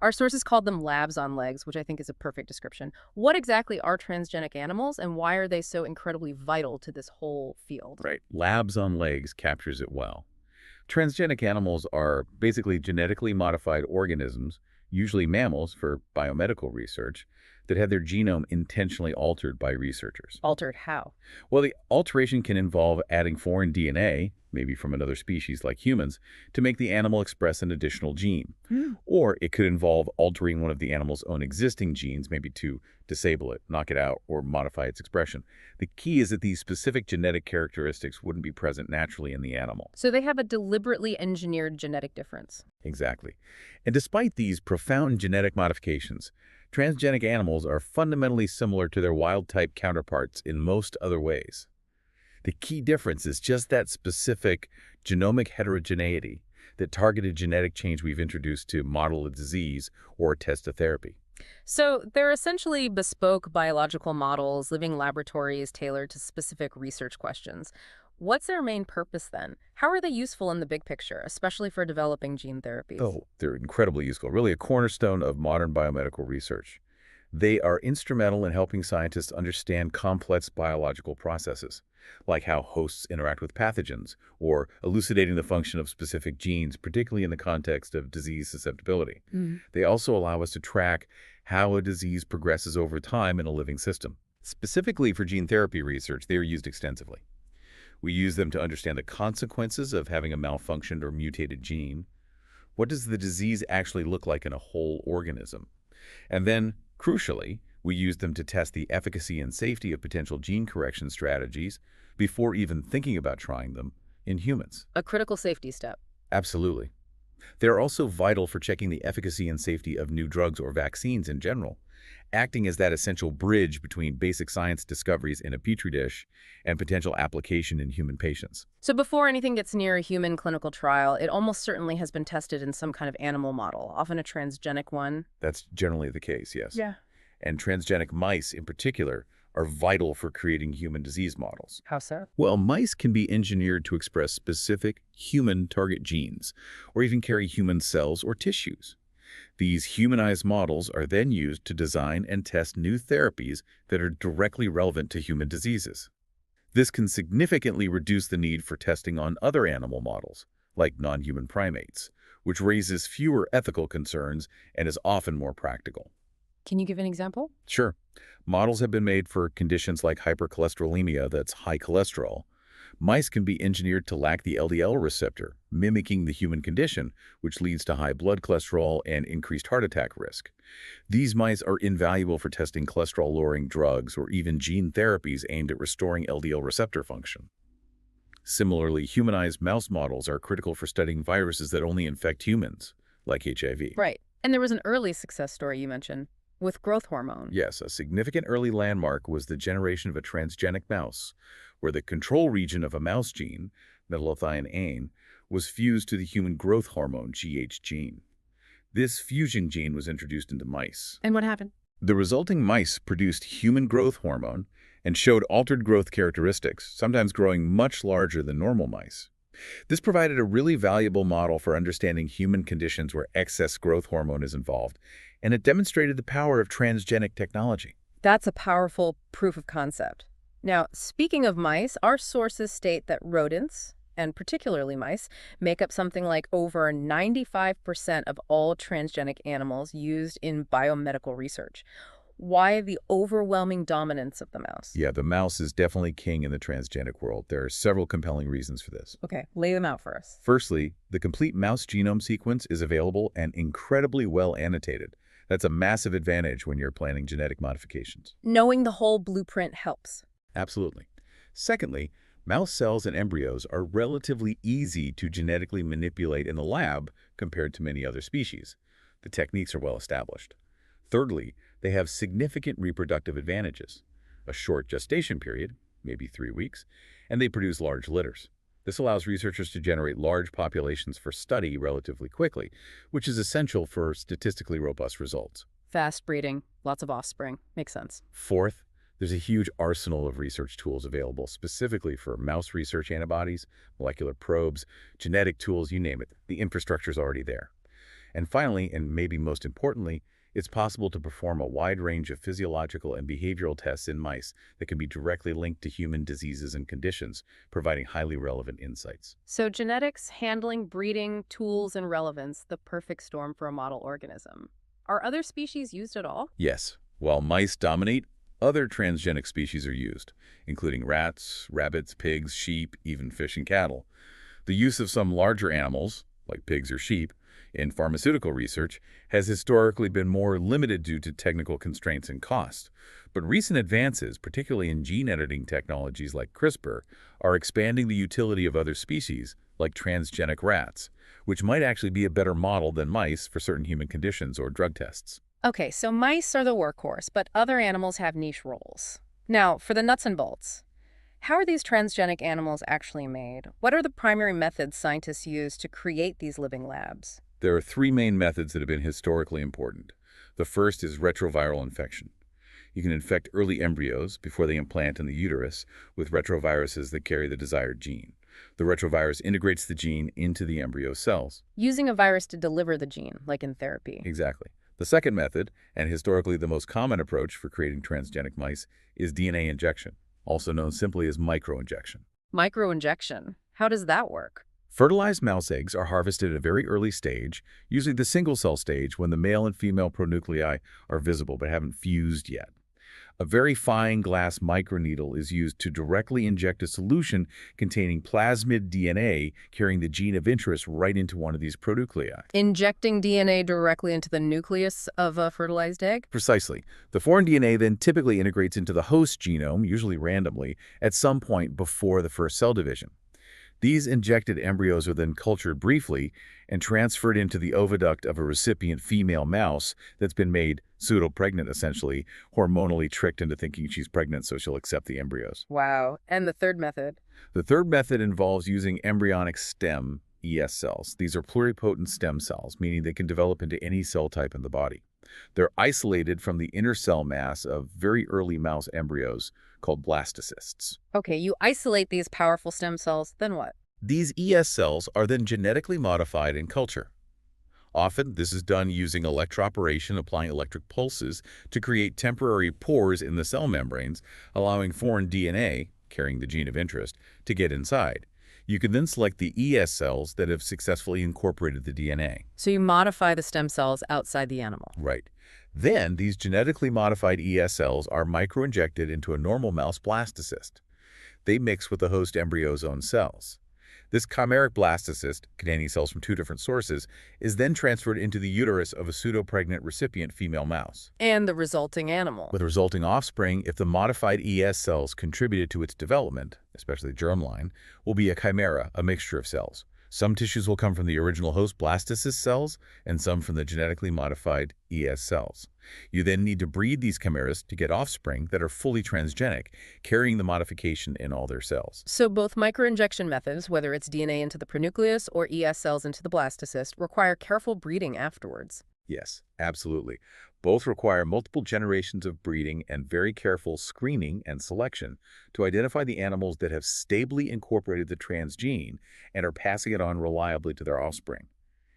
Our sources called them labs on legs, which I think is a perfect description. What exactly are transgenic animals, and why are they so incredibly vital to this whole field? Right. Labs on legs captures it well. Transgenic animals are basically genetically modified organisms, usually mammals for biomedical research, that have their genome intentionally altered by researchers. Altered how? Well, the alteration can involve adding foreign DNA, maybe from another species like humans, to make the animal express an additional gene. Hmm. Or it could involve altering one of the animal's own existing genes, maybe to disable it, knock it out, or modify its expression. The key is that these specific genetic characteristics wouldn't be present naturally in the animal. So they have a deliberately engineered genetic difference. Exactly. And despite these profound genetic modifications, transgenic animals are fundamentally similar to their wild-type counterparts in most other ways. The key difference is just that specific genomic heterogeneity, that targeted genetic change we've introduced to model a disease or test a therapy. So they're essentially bespoke biological models, living laboratories tailored to specific research questions. What's their main purpose then? How are they useful in the big picture, especially for developing gene therapies? Oh, they're incredibly useful, really a cornerstone of modern biomedical research. They are instrumental in helping scientists understand complex biological processes, like how hosts interact with pathogens, or elucidating the function of specific genes, particularly in the context of disease susceptibility. Mm. They also allow us to track how a disease progresses over time in a living system. Specifically for gene therapy research, they are used extensively. We use them to understand the consequences of having a malfunctioned or mutated gene. What does the disease actually look like in a whole organism? And then, crucially, we use them to test the efficacy and safety of potential gene correction strategies before even thinking about trying them in humans. A critical safety step. Absolutely. They're also vital for checking the efficacy and safety of new drugs or vaccines in general, acting as that essential bridge between basic science discoveries in a petri dish and potential application in human patients. So before anything gets near a human clinical trial, it almost certainly has been tested in some kind of animal model, often a transgenic one. That's generally the case, yes. Yeah. And transgenic mice, in particular, are vital for creating human disease models. How so? Well, mice can be engineered to express specific human target genes, or even carry human cells or tissues. These humanized models are then used to design and test new therapies that are directly relevant to human diseases. This can significantly reduce the need for testing on other animal models, like non-human primates, which raises fewer ethical concerns and is often more practical. Can you give an example? Sure, models have been made for conditions like hypercholesterolemia, that's high cholesterol. Mice can be engineered to lack the LDL receptor, mimicking the human condition, which leads to high blood cholesterol and increased heart attack risk. These mice are invaluable for testing cholesterol-lowering drugs or even gene therapies aimed at restoring LDL receptor function. Similarly, humanized mouse models are critical for studying viruses that only infect humans, like HIV. Right. And there was an early success story you mentioned with growth hormone. Yes, a significant early landmark was the generation of a transgenic mouse, where the control region of a mouse gene, metallothionein, was fused to the human growth hormone, GH gene. This fusion gene was introduced into mice. And what happened? The resulting mice produced human growth hormone and showed altered growth characteristics, sometimes growing much larger than normal mice. This provided a really valuable model for understanding human conditions where excess growth hormone is involved, and it demonstrated the power of transgenic technology. That's a powerful proof of concept. Now, speaking of mice, our sources state that rodents, and particularly mice, make up something like over 95% of all transgenic animals used in biomedical research. Why the overwhelming dominance of the mouse? Yeah, the mouse is definitely king in the transgenic world. There are several compelling reasons for this. Okay, lay them out for us. Firstly, the complete mouse genome sequence is available and incredibly well annotated. That's a massive advantage when you're planning genetic modifications. Knowing the whole blueprint helps. Absolutely. Secondly, mouse cells and embryos are relatively easy to genetically manipulate in the lab compared to many other species. The techniques are well established. Thirdly, they have significant reproductive advantages. A short gestation period, maybe 3 weeks, and they produce large litters. This allows researchers to generate large populations for study relatively quickly, which is essential for statistically robust results. Fast breeding, lots of offspring. Makes sense. Fourth, There's a huge arsenal of research tools available specifically for mouse research antibodies, molecular probes, genetic tools, you name it. The infrastructure's already there. And finally, and maybe most importantly, it's possible to perform a wide range of physiological and behavioral tests in mice that can be directly linked to human diseases and conditions, providing highly relevant insights. So genetics, handling, breeding, tools, and relevance, the perfect storm for a model organism. Are other species used at all? Yes, while mice dominate, other transgenic species are used, including rats, rabbits, pigs, sheep, even fish and cattle. The use of some larger animals, like pigs or sheep, in pharmaceutical research has historically been more limited due to technical constraints and cost. But recent advances, particularly in gene editing technologies like CRISPR, are expanding the utility of other species, like transgenic rats, which might actually be a better model than mice for certain human conditions or drug tests. Okay, so mice are the workhorse, but other animals have niche roles. Now, for the nuts and bolts, how are these transgenic animals actually made? What are the primary methods scientists use to create these living labs? There are three main methods that have been historically important. The first is retroviral infection. You can infect early embryos before they implant in the uterus with retroviruses that carry the desired gene. The retrovirus integrates the gene into the embryo cells. Using a virus to deliver the gene, like in therapy. Exactly. The second method, and historically the most common approach for creating transgenic mice, is DNA injection, also known simply as microinjection. Microinjection. How does that work? Fertilized mouse eggs are harvested at a very early stage, usually the single-cell stage when the male and female pronuclei are visible but haven't fused yet. A very fine glass microneedle is used to directly inject a solution containing plasmid DNA carrying the gene of interest right into one of these pronuclei. Injecting DNA directly into the nucleus of a fertilized egg? Precisely. The foreign DNA then typically integrates into the host genome, usually randomly, at some point before the first cell division. These injected embryos are then cultured briefly and transferred into the oviduct of a recipient female mouse that's been made pseudo-pregnant, essentially, hormonally tricked into thinking she's pregnant so she'll accept the embryos. Wow. And the third method? The third method involves using embryonic stem ES cells. These are pluripotent stem cells, meaning they can develop into any cell type in the body. They're isolated from the inner cell mass of very early mouse embryos called blastocysts. Okay, you isolate these powerful stem cells, then what? These ES cells are then genetically modified in culture. Often, this is done using electroporation, applying electric pulses to create temporary pores in the cell membranes, allowing foreign DNA, carrying the gene of interest, to get inside. You can then select the ES cells that have successfully incorporated the DNA. So you modify the stem cells outside the animal. Right. Then, these genetically modified ES cells are microinjected into a normal mouse blastocyst. They mix with the host embryo's own cells. This chimeric blastocyst, containing cells from two different sources, is then transferred into the uterus of a pseudo-pregnant recipient female mouse. And the resulting animal. With resulting offspring, if the modified ES cells contributed to its development, especially germline, will be a chimera, a mixture of cells. Some tissues will come from the original host blastocyst cells and some from the genetically modified ES cells. You then need to breed these chimeras to get offspring that are fully transgenic, carrying the modification in all their cells. So both microinjection methods, whether it's DNA into the pronucleus or ES cells into the blastocyst, require careful breeding afterwards. Yes, absolutely. Both require multiple generations of breeding and very careful screening and selection to identify the animals that have stably incorporated the transgene and are passing it on reliably to their offspring.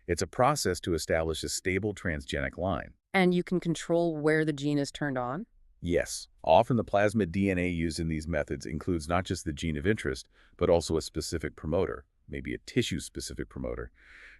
It's a process to establish a stable transgenic line. And you can control where the gene is turned on? Yes, often the plasmid DNA used in these methods includes not just the gene of interest, but also a specific promoter, maybe a tissue-specific promoter,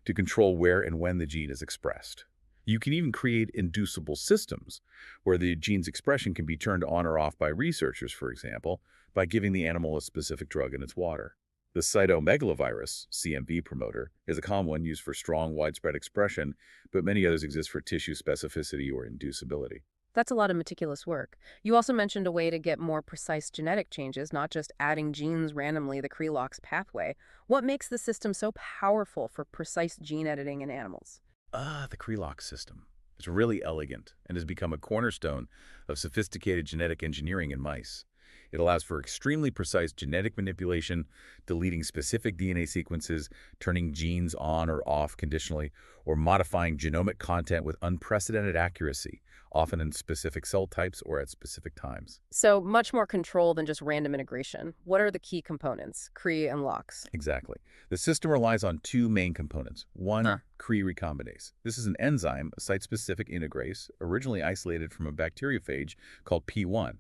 to control where and when the gene is expressed. You can even create inducible systems where the gene's expression can be turned on or off by researchers, for example, by giving the animal a specific drug in its water. The cytomegalovirus, CMV promoter, is a common one used for strong, widespread expression, but many others exist for tissue specificity or inducibility. That's a lot of meticulous work. You also mentioned a way to get more precise genetic changes, not just adding genes randomly, the Krelok's pathway. What makes the system so powerful for precise gene editing in animals? The Krelok system. It's really elegant and has become a cornerstone of sophisticated genetic engineering in mice. It allows for extremely precise genetic manipulation, deleting specific DNA sequences, turning genes on or off conditionally, or modifying genomic content with unprecedented accuracy, often in specific cell types or at specific times. So much more control than just random integration. What are the key components, Cree and LOX? Exactly. The system relies on two main components. One, Cree recombinase. This is an enzyme, a site-specific integrase, originally isolated from a bacteriophage called P1.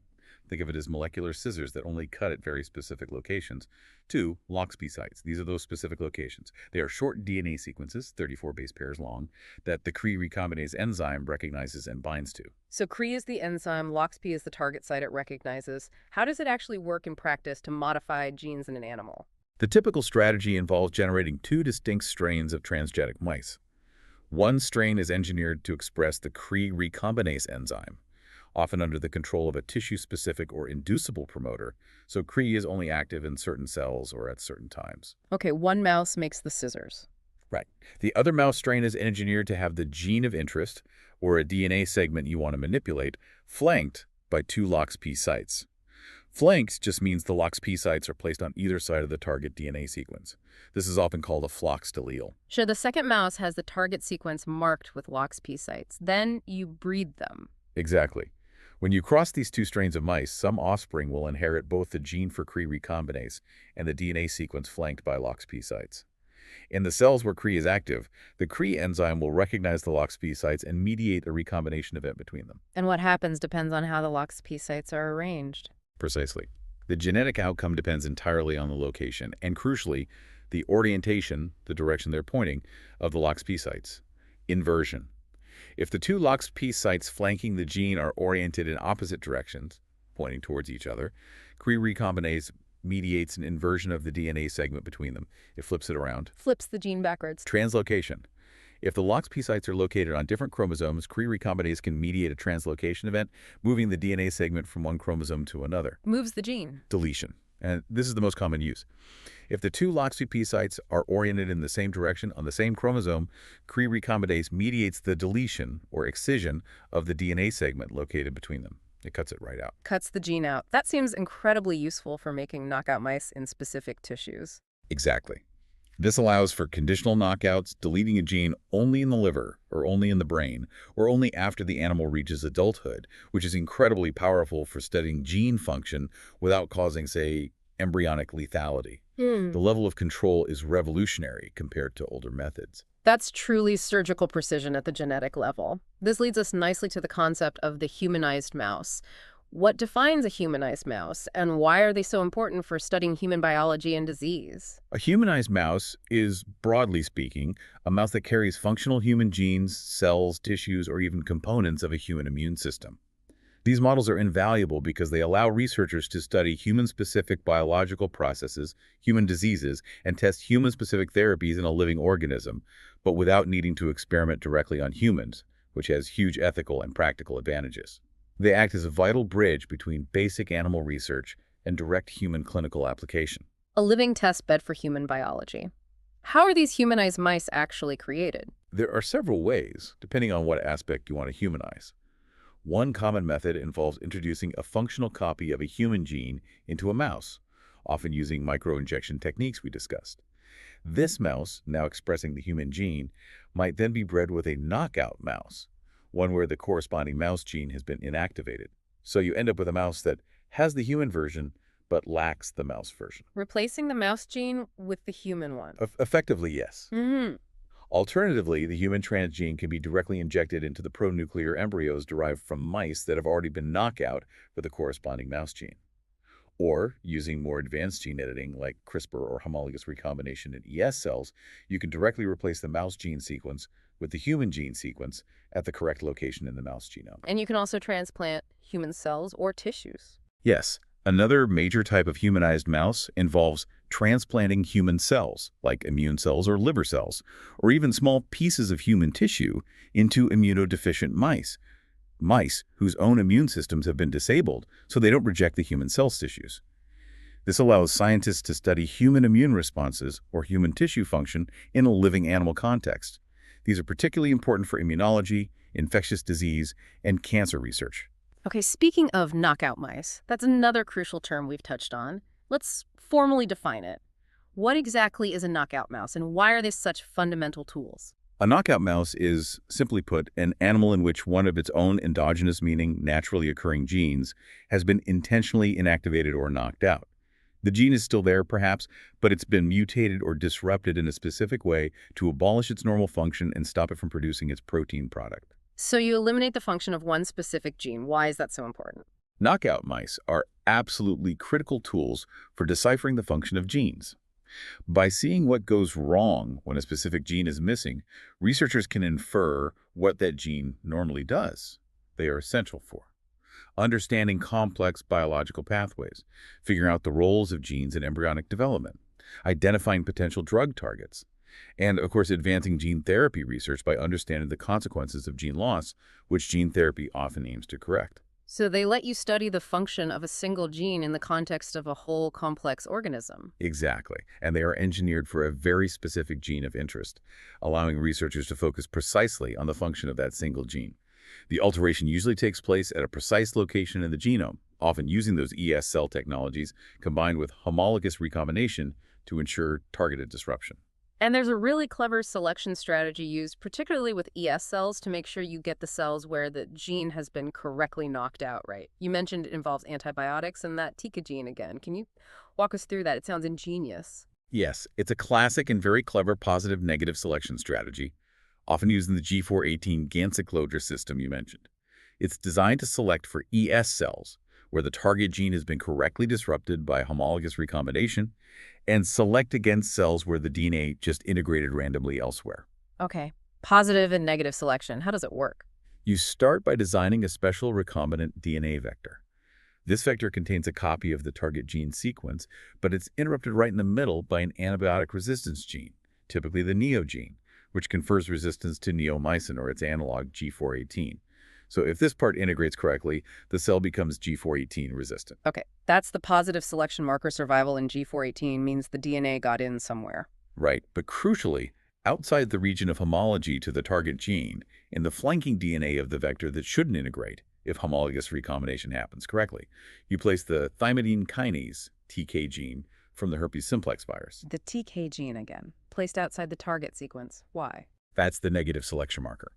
Think of it as molecular scissors that only cut at very specific locations. Two, LOXP sites. These are those specific locations. They are short DNA sequences, 34 base pairs long, that the Cree recombinase enzyme recognizes and binds to. So Cree is the enzyme, LOXP is the target site it recognizes. How does it actually work in practice to modify genes in an animal? The typical strategy involves generating two distinct strains of transgenic mice. One strain is engineered to express the Cree recombinase enzyme, often under the control of a tissue-specific or inducible promoter, so Cree is only active in certain cells or at certain times. Okay, one mouse makes the scissors. Right. The other mouse strain is engineered to have the gene of interest, or a DNA segment you want to manipulate, flanked by two LOXP sites. Flanked just means the LOXP sites are placed on either side of the target DNA sequence. This is often called a floxed allele. Sure, the second mouse has the target sequence marked with LOXP sites. Then you breed them. Exactly. When you cross these two strains of mice, some offspring will inherit both the gene for Cree recombinase and the DNA sequence flanked by LOXP sites. In the cells where Cree is active, the Cree enzyme will recognize the LOXP sites and mediate a recombination event between them. And what happens depends on how the LOXP sites are arranged. Precisely. The genetic outcome depends entirely on the location and, crucially, the orientation, the direction they're pointing, of the LOXP sites. Inversion. If the two LOXP sites flanking the gene are oriented in opposite directions, pointing towards each other, Cree recombinase mediates an inversion of the DNA segment between them. It flips it around. Flips the gene backwards. Translocation. If the LOXP sites are located on different chromosomes, Cree recombinase can mediate a translocation event, moving the DNA segment from one chromosome to another. Moves the gene. Deletion. And this is the most common use. If the two LOXP sites are oriented in the same direction on the same chromosome, Cree recombinase mediates the deletion or excision of the DNA segment located between them. It cuts it right out. Cuts the gene out. That seems incredibly useful for making knockout mice in specific tissues. Exactly. This allows for conditional knockouts, deleting a gene only in the liver, or only in the brain, or only after the animal reaches adulthood, which is incredibly powerful for studying gene function without causing, say, embryonic lethality. The level of control is revolutionary compared to older methods. That's truly surgical precision at the genetic level. This leads us nicely to the concept of the humanized mouse. What defines a humanized mouse, and why are they so important for studying human biology and disease? A humanized mouse is, broadly speaking, a mouse that carries functional human genes, cells, tissues, or even components of a human immune system. These models are invaluable because they allow researchers to study human-specific biological processes, human diseases, and test human-specific therapies in a living organism, but without needing to experiment directly on humans, which has huge ethical and practical advantages. They act as a vital bridge between basic animal research and direct human clinical application. A living test bed for human biology. How are these humanized mice actually created? There are several ways, depending on what aspect you want to humanize. One common method involves introducing a functional copy of a human gene into a mouse, often using microinjection techniques we discussed. This mouse, now expressing the human gene, might then be bred with a knockout mouse, one where the corresponding mouse gene has been inactivated. So you end up with a mouse that has the human version, but lacks the mouse version. Replacing the mouse gene with the human one. Effectively, yes. Mm-hmm. Alternatively, the human transgene can be directly injected into the pronuclear embryos derived from mice that have already been knockout for the corresponding mouse gene. Or, using more advanced gene editing like CRISPR or homologous recombination in ES cells, you can directly replace the mouse gene sequence with the human gene sequence at the correct location in the mouse genome. And you can also transplant human cells or tissues. Yes, another major type of humanized mouse involves transplanting human cells, like immune cells or liver cells, or even small pieces of human tissue into immunodeficient mice whose own immune systems have been disabled so they don't reject the human cell's tissues. This allows scientists to study human immune responses or human tissue function in a living animal context. These are particularly important for immunology, infectious disease, and cancer research. Okay, speaking of knockout mice, that's another crucial term we've touched on. Let's formally define it. What exactly is a knockout mouse, and why are they such fundamental tools? A knockout mouse is, simply put, an animal in which one of its own endogenous, meaning naturally occurring genes, has been intentionally inactivated or knocked out. The gene is still there, perhaps, but it's been mutated or disrupted in a specific way to abolish its normal function and stop it from producing its protein product. So you eliminate the function of one specific gene. Why is that so important? Knockout mice are absolutely critical tools for deciphering the function of genes. By seeing what goes wrong when a specific gene is missing, researchers can infer what that gene normally does. They are essential for understanding complex biological pathways, figuring out the roles of genes in embryonic development, identifying potential drug targets, and, of course, advancing gene therapy research by understanding the consequences of gene loss, which gene therapy often aims to correct. So they let you study the function of a single gene in the context of a whole complex organism. Exactly. And they are engineered for a very specific gene of interest, allowing researchers to focus precisely on the function of that single gene. The alteration usually takes place at a precise location in the genome, often using those ES cell technologies combined with homologous recombination to ensure targeted disruption. And there's a really clever selection strategy used, particularly with ES cells, to make sure you get the cells where the gene has been correctly knocked out, right? You mentioned it involves antibiotics and that TICA gene again. Can you walk us through that? It sounds ingenious. Yes, it's a classic and very clever positive-negative selection strategy, often used in the G418 Gantt-Closure system you mentioned. It's designed to select for ES cells, where the target gene has been correctly disrupted by homologous recombination, and select against cells where the DNA just integrated randomly elsewhere. Okay. Positive and negative selection. How does it work? You start by designing a special recombinant DNA vector. This vector contains a copy of the target gene sequence, but it's interrupted right in the middle by an antibiotic resistance gene, typically the neo gene, which confers resistance to neomycin or its analog G418. So if this part integrates correctly, the cell becomes G418 resistant. Okay, that's the positive selection marker. Survival in G418 means the DNA got in somewhere. Right, but crucially, outside the region of homology to the target gene, in the flanking DNA of the vector that shouldn't integrate, if homologous recombination happens correctly, you place the thymidine kinase, TK gene, from the herpes simplex virus. The TK gene again, placed outside the target sequence. Why? That's the negative selection marker.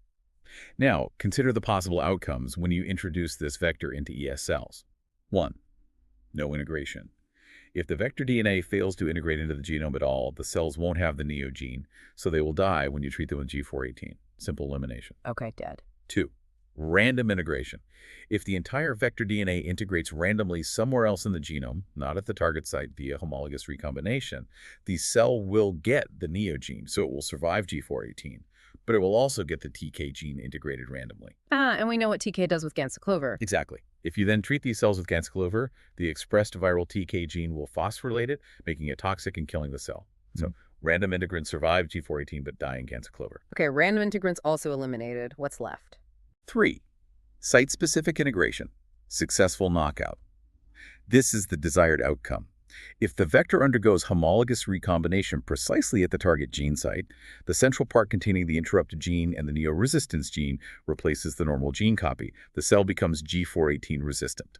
Now, consider the possible outcomes when you introduce this vector into ES cells. 1. No integration. If the vector DNA fails to integrate into the genome at all, the cells won't have the neo gene, so they will die when you treat them with G418. Simple elimination. Okay, dead. 2. Random integration. If the entire vector DNA integrates randomly somewhere else in the genome, not at the target site via homologous recombination, the cell will get the neo gene, so it will survive G418. But it will also get the TK gene integrated randomly. And we know what TK does with Gantt-Closure. Exactly. If you then treat these cells with Gantt-Closure, the expressed viral TK gene will phosphorylate it, making it toxic and killing the cell. So random integrants survive G418 but die in Gantt-Closure. Okay, random integrants also eliminated. What's left? 3. Site-specific integration. Successful knockout. This is the desired outcome. If the vector undergoes homologous recombination precisely at the target gene site, the central part containing the interrupted gene and the neoresistance gene replaces the normal gene copy. The cell becomes G418 resistant.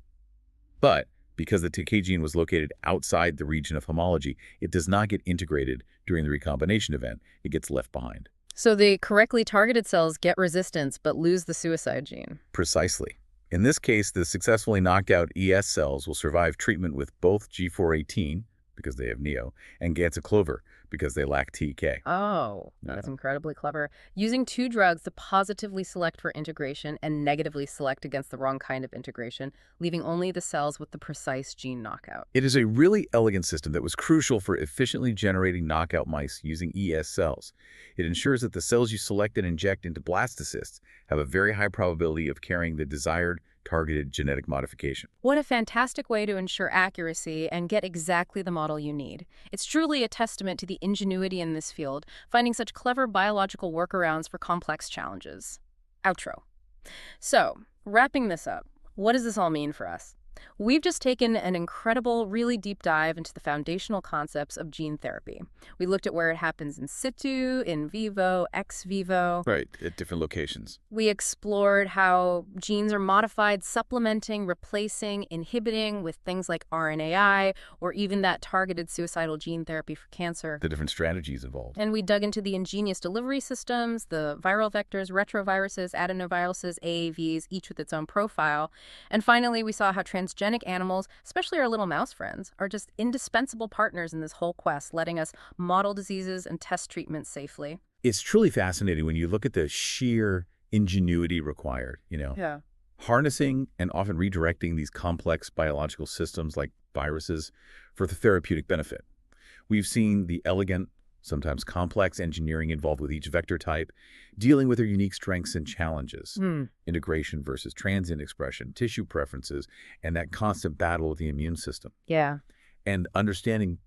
But because the TK gene was located outside the region of homology, it does not get integrated during the recombination event. It gets left behind. So the correctly targeted cells get resistance but lose the suicide gene. Precisely. In this case, the successfully knocked out ES cells will survive treatment with both G418, because they have neo, and Gantt-Closure, because they lack TK. Oh, that's incredibly clever. Using two drugs to positively select for integration and negatively select against the wrong kind of integration, leaving only the cells with the precise gene knockout. It is a really elegant system that was crucial for efficiently generating knockout mice using ES cells. It ensures that the cells you select and inject into blastocysts have a very high probability of carrying the desired targeted genetic modification. What a fantastic way to ensure accuracy and get exactly the model you need. It's truly a testament to the ingenuity in this field, finding such clever biological workarounds for complex challenges. Outro. So, wrapping this up, what does this all mean for us? We've just taken an incredible, really deep dive into the foundational concepts of gene therapy. We looked at where it happens in situ, in vivo, ex vivo. Right, at different locations. We explored how genes are modified, supplementing, replacing, inhibiting with things like RNAi, or even that targeted suicidal gene therapy for cancer. The different strategies involved. And we dug into the ingenious delivery systems, the viral vectors, retroviruses, adenoviruses, AAVs, each with its own profile. And finally, we saw how transgenic animals, especially our little mouse friends, are just indispensable partners in this whole quest, letting us model diseases and test treatments safely. It's truly fascinating when you look at the sheer ingenuity required, Yeah. harnessing and often redirecting these complex biological systems like viruses for the therapeutic benefit. We've seen the elegant, sometimes complex engineering involved with each vector type, dealing with their unique strengths and challenges, integration versus transient expression, tissue preferences, and that constant battle with the immune system. Yeah. And understanding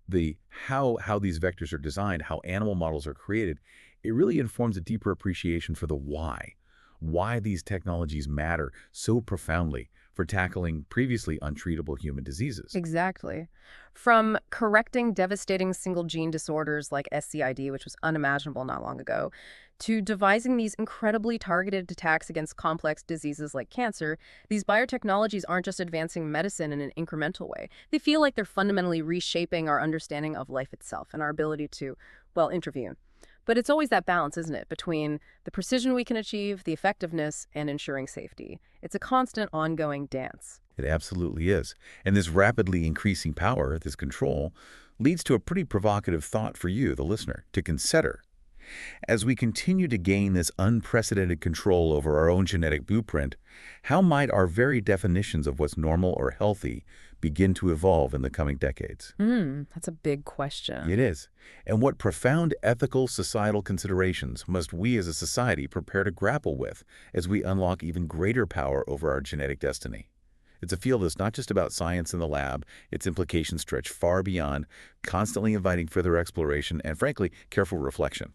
how these vectors are designed, how animal models are created, it really informs a deeper appreciation for the why these technologies matter so profoundly for tackling previously untreatable human diseases. Exactly. From correcting devastating single gene disorders like SCID, which was unimaginable not long ago, to devising these incredibly targeted attacks against complex diseases like cancer, these biotechnologies aren't just advancing medicine in an incremental way. They feel like they're fundamentally reshaping our understanding of life itself and our ability to, well, intervene. But it's always that balance, isn't it, between the precision we can achieve, the effectiveness, and ensuring safety. It's a constant, ongoing dance. It absolutely is. And this rapidly increasing power, this control, leads to a pretty provocative thought for you, the listener, to consider. As we continue to gain this unprecedented control over our own genetic blueprint, how might our very definitions of what's normal or healthy begin to evolve in the coming decades? That's a big question. It is. And what profound ethical, societal considerations must we as a society prepare to grapple with as we unlock even greater power over our genetic destiny? It's a field that's not just about science in the lab. Its implications stretch far beyond, constantly inviting further exploration and, frankly, careful reflection.